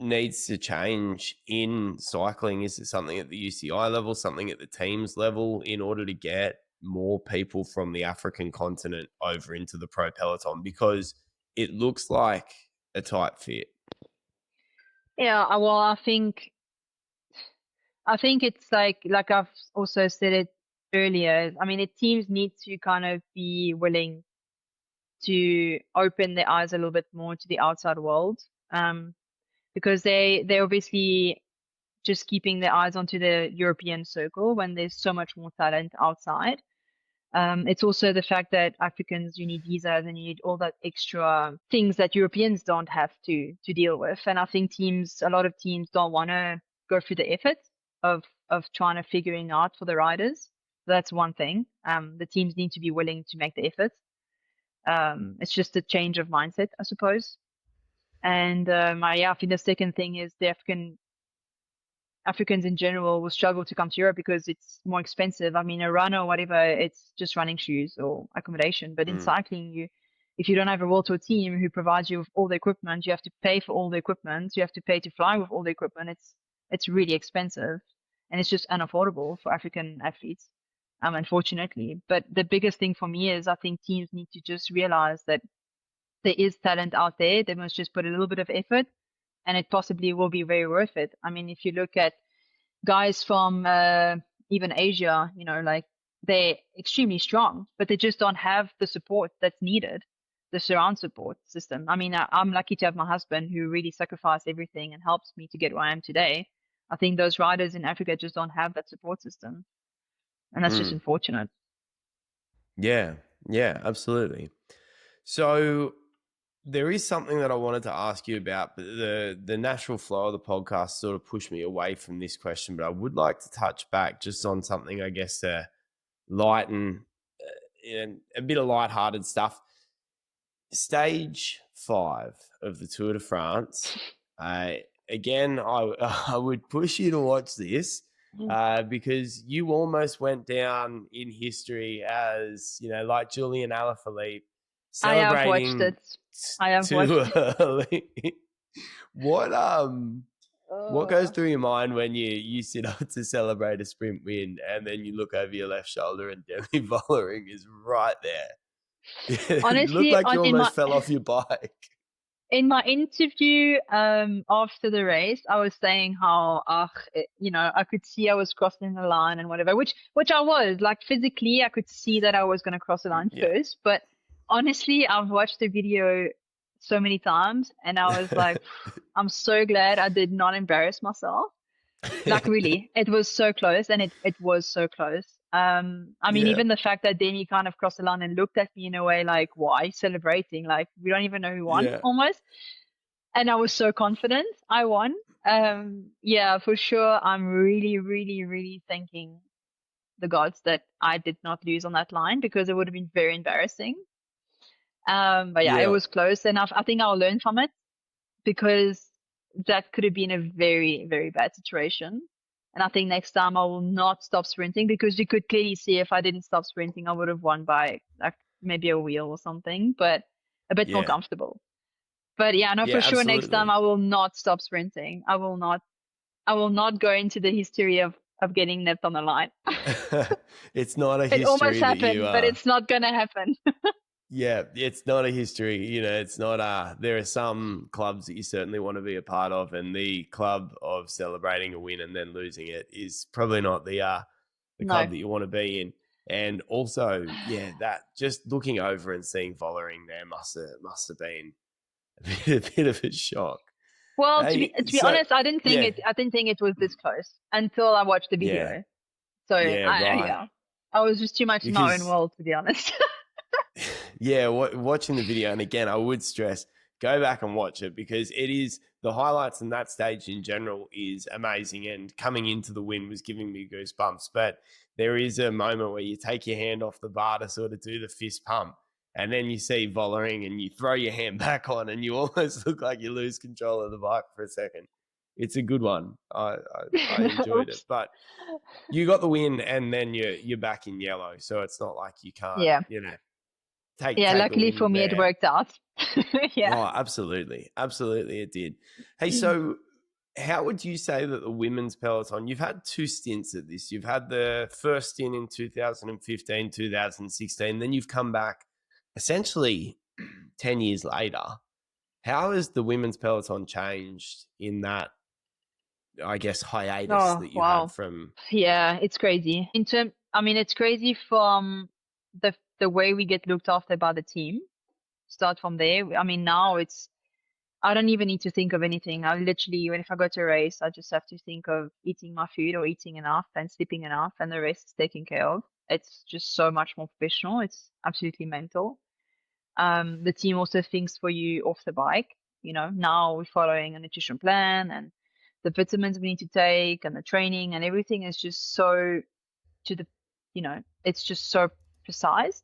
needs to change in cycling? Is it something at the UCI level, something at the teams level, in order to get more people from the African continent over into the pro peloton? Because it looks like a tight fit. Yeah, well, I think it's like I've also said it earlier. I mean, the teams need to kind of be willing to open their eyes a little bit more to the outside world, because they obviously just keeping their eyes onto the European circle when there's so much more talent outside. It's also the fact that Africans, you need visas and you need all that extra things that Europeans don't have to deal with. And I think a lot of teams don't want to go through the effort of trying to figuring out for the riders. That's one thing. The teams need to be willing to make the effort. It's just a change of mindset, I suppose. And I think the second thing is the Africans in general will struggle to come to Europe because it's more expensive. I mean, a run or whatever, it's just running shoes or accommodation. But in cycling, if you don't have a World Tour team who provides you with all the equipment, you have to pay for all the equipment. You have to pay to fly with all the equipment. It's really expensive, and it's just unaffordable for African athletes, unfortunately. But the biggest thing for me is I think teams need to just realize that there is talent out there. They must just put a little bit of effort, and it possibly will be very worth it. I mean, if you look at guys from even Asia, like they're extremely strong, but they just don't have the support that's needed, the surround support system. I mean, I'm lucky to have my husband who really sacrificed everything and helps me to get where I am today. I think those riders in Africa just don't have that support system, and that's just unfortunate. Yeah, absolutely. So there is something that I wanted to ask you about, but the natural flow of the podcast sort of pushed me away from this question. But I would like to touch back just on something, I guess, to lighten a bit of lighthearted stuff. Stage 5 of the Tour de France. Again, I would push you to watch this because you almost went down in history as, like Julian Alaphilippe. I have watched it. I have watched it. What goes through your mind when you sit up to celebrate a sprint win and then you look over your left shoulder and Demi Vollering is right there? Honestly, it looked like you almost fell off your bike. In my interview after the race, I was saying how, I could see I was crossing the line and whatever, which I was. Like physically, I could see that I was going to cross the line first. But honestly, I've watched the video so many times and I was like, I'm so glad I did not embarrass myself. Like really, it was so close, and it was so close. I mean, Yeah. even the fact that then he kind of crossed the line and looked at me in a way like, why celebrating? Like, we don't even know who won Yeah. almost. And I was so confident I won. Yeah, for sure. I'm really, really, really thanking the gods that I did not lose on that line, because it would have been very embarrassing. But yeah, it Yeah. was close enough. I think I'll learn from it, because that could have been a very, very bad situation. And I think next time I will not stop sprinting, because you could clearly see if I didn't stop sprinting, I would have won by like maybe a wheel or something, but a bit more Yeah. comfortable. But yeah, no, Yeah, for sure next time absolutely. I will not stop sprinting. I will not go into the history of getting nipped on the line. It's not a It almost history that you happened, but it's not gonna happen. yeah, it's not a history. It's not there are some clubs that you certainly want to be a part of, and the club of celebrating a win and then losing it is probably not the No. club that you want to be in. And also, yeah, that just looking over and seeing Vollering there must have been a bit of a shock. Well, Hey, to be so honest, I didn't yeah, think it was this close until I watched the yeah, video. So yeah, right. yeah, I was just too much in my own Because world, to be honest. yeah, watching the video, and again, I would stress, go back and watch it, because it is the highlights in that stage in general is amazing, and coming into the win was giving me goosebumps. But there is a moment where you take your hand off the bar to sort of do the fist pump, and then you see Vollering and you throw your hand back on, and you almost look like you lose control of the bike for a second. It's a good one. I enjoyed it, Oops. but you got the win, and then you're back in yellow, so it's not like you can't, Yeah. take Yeah, a luckily for win me it there. worked out. Yeah. Oh, absolutely. Absolutely it did. Hey, so how would you say that the women's peloton, you've had two stints at this. You've had the first stint in 2015, 2016, then you've come back essentially 10 years later. How has the women's peloton changed in that, I guess, hiatus Oh, that you had wow. from? Yeah, it's crazy. I mean, it's crazy from the way we get looked after by the team. Start from there. I mean, now I don't even need to think of anything. I literally, if I go to a race, I just have to think of eating my food or eating enough and sleeping enough, and the rest is taken care of. It's just so much more professional. It's absolutely mental. The team also thinks for you off the bike. Now we're following a nutrition plan, and the vitamins we need to take and the training and everything is just so to the, it's just so precise.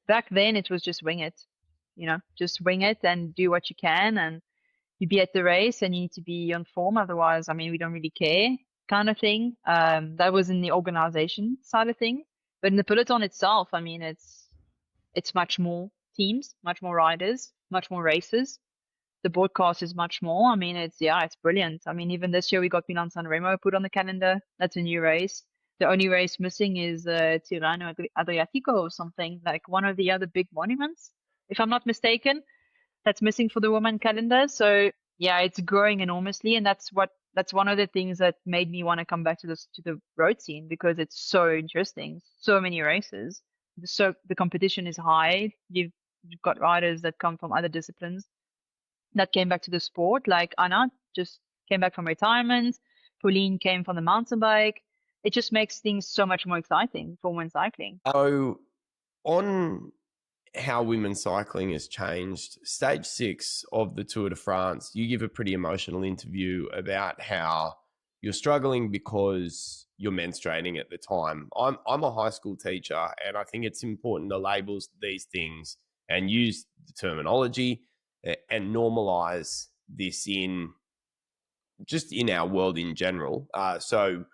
Back then it was just wing it, just wing it and do what you can, and you be at the race and you need to be on form. Otherwise, I mean, we don't really care kind of thing. That was in the organization side of things. But in the peloton itself, I mean, it's much more teams, much more riders, much more races. The broadcast is much more. I mean, it's brilliant. I mean, even this year we got Milan San Remo put on the calendar. That's a new race. The only race missing is Tirreno Adriatico or something, like one of the other big monuments, if I'm not mistaken, that's missing for the women calendar. So yeah, it's growing enormously, and that's one of the things that made me want to come back to the road scene, because it's so interesting. So many races. So the competition is high. You've got riders that come from other disciplines that came back to the sport, like Anna just came back from retirement. Pauline came from the mountain bike. It just makes things so much more exciting for women's cycling. So on how women's cycling has changed, stage 6 of the Tour de France, you give a pretty emotional interview about how you're struggling because you're menstruating at the time. I'm a high school teacher, and I think it's important to label these things and use the terminology and normalize this in our world in general. So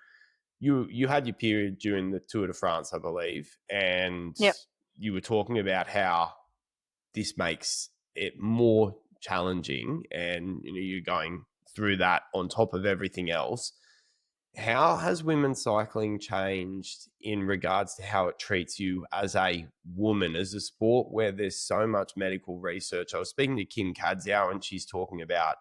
you had your period during the Tour de France, I believe, and Yep. you were talking about how this makes it more challenging, and you're going through that on top of everything else. How has women's cycling changed in regards to how it treats you as a woman, as a sport where there's so much medical research? I was speaking to Kim Kadziow, and she's talking about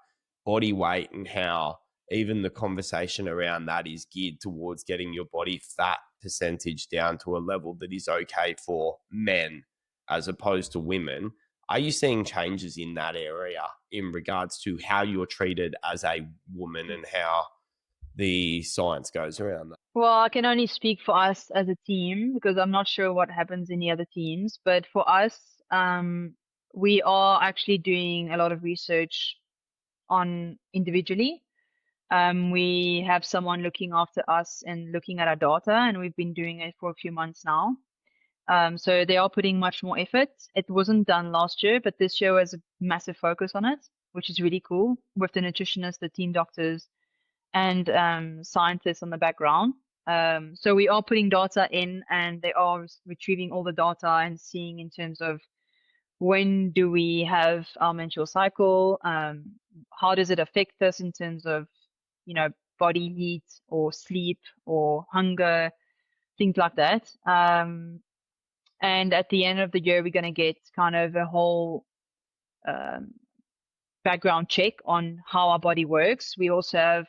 body weight and how even the conversation around that is geared towards getting your body fat percentage down to a level that is okay for men as opposed to women. Are you seeing changes in that area in regards to how you're treated as a woman and how the science goes around that. Well, I can only speak for us as a team because I'm not sure what happens in the other teams. But for us, we are actually doing a lot of research on individually. We have someone looking after us and looking at our data, and we've been doing it for a few months now. So they are putting much more effort. It wasn't done last year, but this year was a massive focus on it, which is really cool with the nutritionists, the team doctors, and scientists on the background. So we are putting data in, and they are retrieving all the data and seeing in terms of when do we have our menstrual cycle, how does it affect us in terms of, body heat or sleep or hunger, things like that. And at the end of the year, we're going to get kind of a whole background check on how our body works. We also have,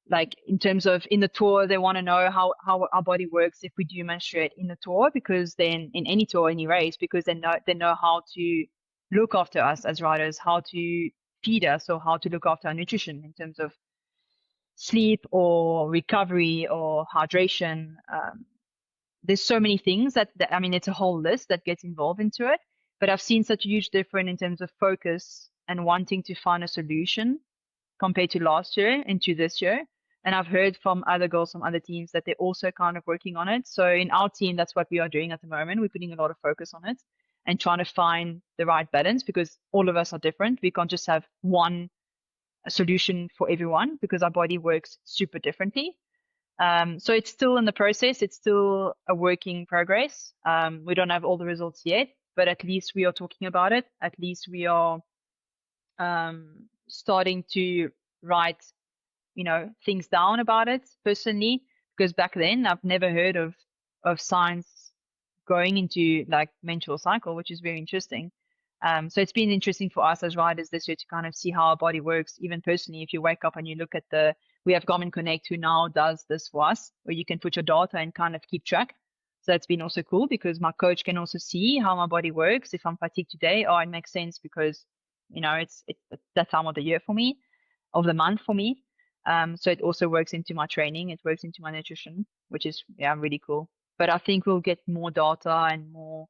like in terms of in the tour, they want to know how our body works if we do menstruate in the tour, because then in any tour, any race, because they know how to look after us as riders, how to feed us, or how to look after our nutrition in terms of sleep or recovery or hydration. There's so many things that I mean, it's a whole list that gets involved into it. But I've seen such a huge difference in terms of focus and wanting to find a solution compared to last year into this year. And I've heard from other girls from other teams that they're also kind of working on it. So in our team, that's what we are doing at the moment. We're putting a lot of focus on it and trying to find the right balance, because all of us are different. We can't just have one solution for everyone because our body works super differently. So it's still in the process. It's still a work in progress. We don't have all the results yet, but at least we are talking about it. At least we are starting to write, things down about it personally, because back then I've never heard of science going into like menstrual cycle, which is very interesting. So it's been interesting for us as riders this year to kind of see how our body works, even personally. If you wake up and you look at we have Garmin Connect, who now does this for us, where you can put your data and kind of keep track. So that's been also cool, because my coach can also see how my body works. If I'm fatigued today, it makes sense because, it's that time of the year for me, of the month for me. So it also works into my training. It works into my nutrition, which is, really cool. But I think we'll get more data and more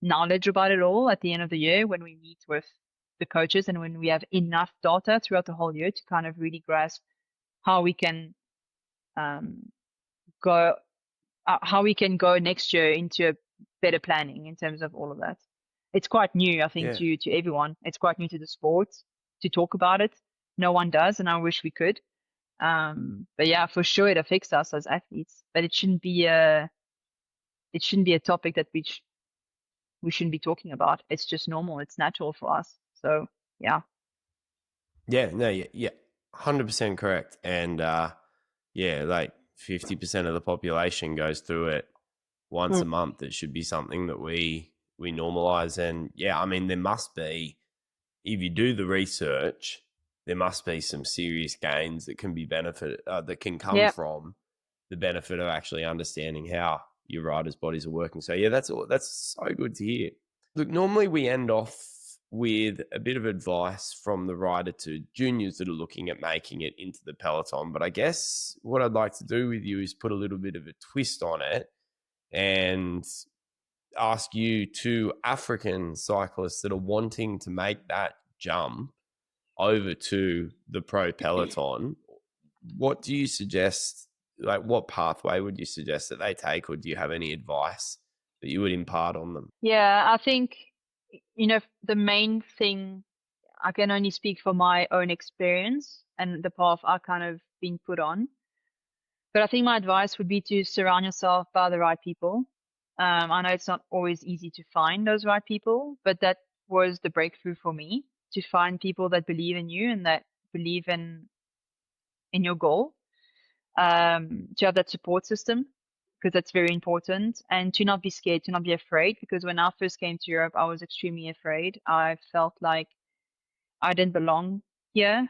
knowledge about it all at the end of the year when we meet with the coaches and when we have enough data throughout the whole year to kind of really grasp how we can go next year into a better planning in terms of all of that. It's quite new, I think, to everyone. It's quite new to the sport to talk about it. No one does, and I wish we could. But yeah, for sure it affects us as athletes. But it shouldn't be a topic that we shouldn't be talking about. It's just normal. It's natural for us. So yeah. Yeah, no, yeah, 100% correct. And like 50% of the population goes through it once a month. It should be something that we normalize. And yeah, I mean, there must be, if you do the research, there must be some serious gains that can be that can come from the benefit of actually understanding how your riders' bodies are working. So yeah, that's so good to hear. Look, normally we end off with a bit of advice from the rider to juniors that are looking at making it into the peloton. But I guess what I'd like to do with you is put a little bit of a twist on it and ask you, to African cyclists that are wanting to make that jump over to the pro peloton, what do you suggest? Like, what pathway would you suggest that they take, or do you have any advice that you would impart on them? Yeah, I think, the main thing, I can only speak for my own experience and the path I kind of been put on. But I think my advice would be to surround yourself by the right people. I know it's not always easy to find those right people, but that was the breakthrough for me, to find people that believe in you and that believe in your goal. To have that support system, because that's very important, and to not be scared, to not be afraid. Because when I first came to Europe, I was extremely afraid. I felt like I didn't belong here,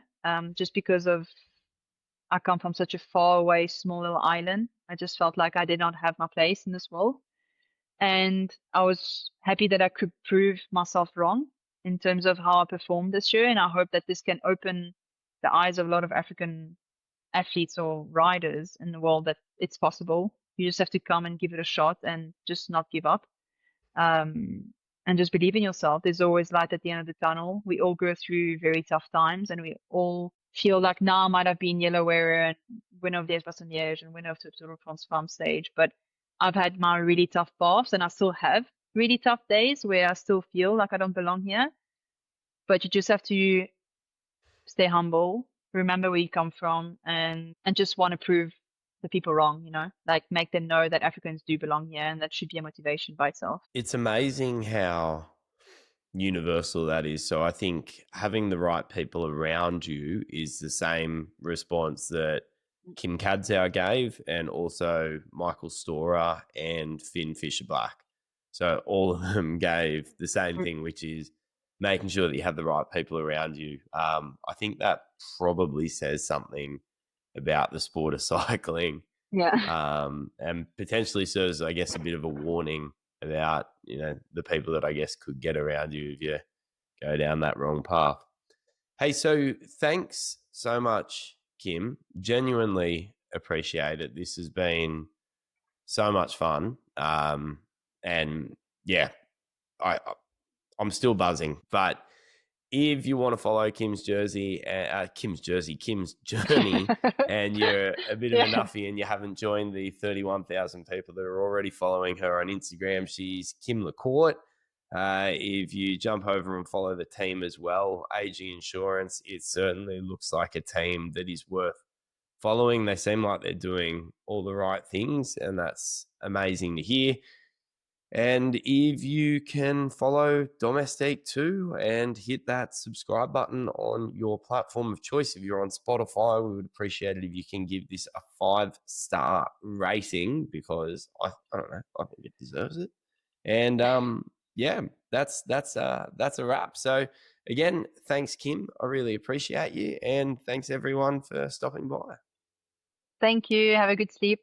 just because I come from such a far away, small little island. I just felt like I did not have my place in this world. And I was happy that I could prove myself wrong in terms of how I performed this year. And I hope that this can open the eyes of a lot of African athletes or riders in the world that it's possible. You just have to come and give it a shot and just not give up. And just believe in yourself. There's always light at the end of the tunnel. We all go through very tough times, and we all feel like now might have been yellow wearer and winner of Liège-Bastogne-Liège and winner of the Tour de France Femmes stage. But I've had my really tough paths, and I still have really tough days where I still feel like I don't belong here. But you just have to stay humble, remember where you come from, and just want to prove the people wrong, you know, like make them know that Africans do belong here, and that should be a motivation by itself. It's amazing how universal that is. So I think having the right people around you is the same response that Kim Cadzow gave, and also Michael Storer and Finn Fisher-Black. So all of them gave the same thing, which is making sure that you have the right people around you. I think that probably says something about the sport of cycling. Yeah. And potentially serves, I guess, a bit of a warning about, you know, the people that I guess could get around you if you go down that wrong path. Hey, so thanks so much, Kim. Genuinely appreciate it. This has been so much fun. And yeah, I'm still buzzing. But if you want to follow Kim's journey, and you're a bit of a nuffy and you haven't joined the 31,000 people that are already following her on Instagram, she's Kim Lacourt. If you jump over and follow the team as well, AG Insurance, it certainly looks like a team that is worth following. They seem like they're doing all the right things, and that's amazing to hear. And if you can follow Domestique too and hit that subscribe button on your platform of choice. If you're on Spotify, we would appreciate it if you can give this a 5-star rating, because I don't know, I think it deserves it. And yeah, that's a wrap. So again, thanks, Kim. I really appreciate you, and thanks everyone for stopping by. Thank you. Have a good sleep.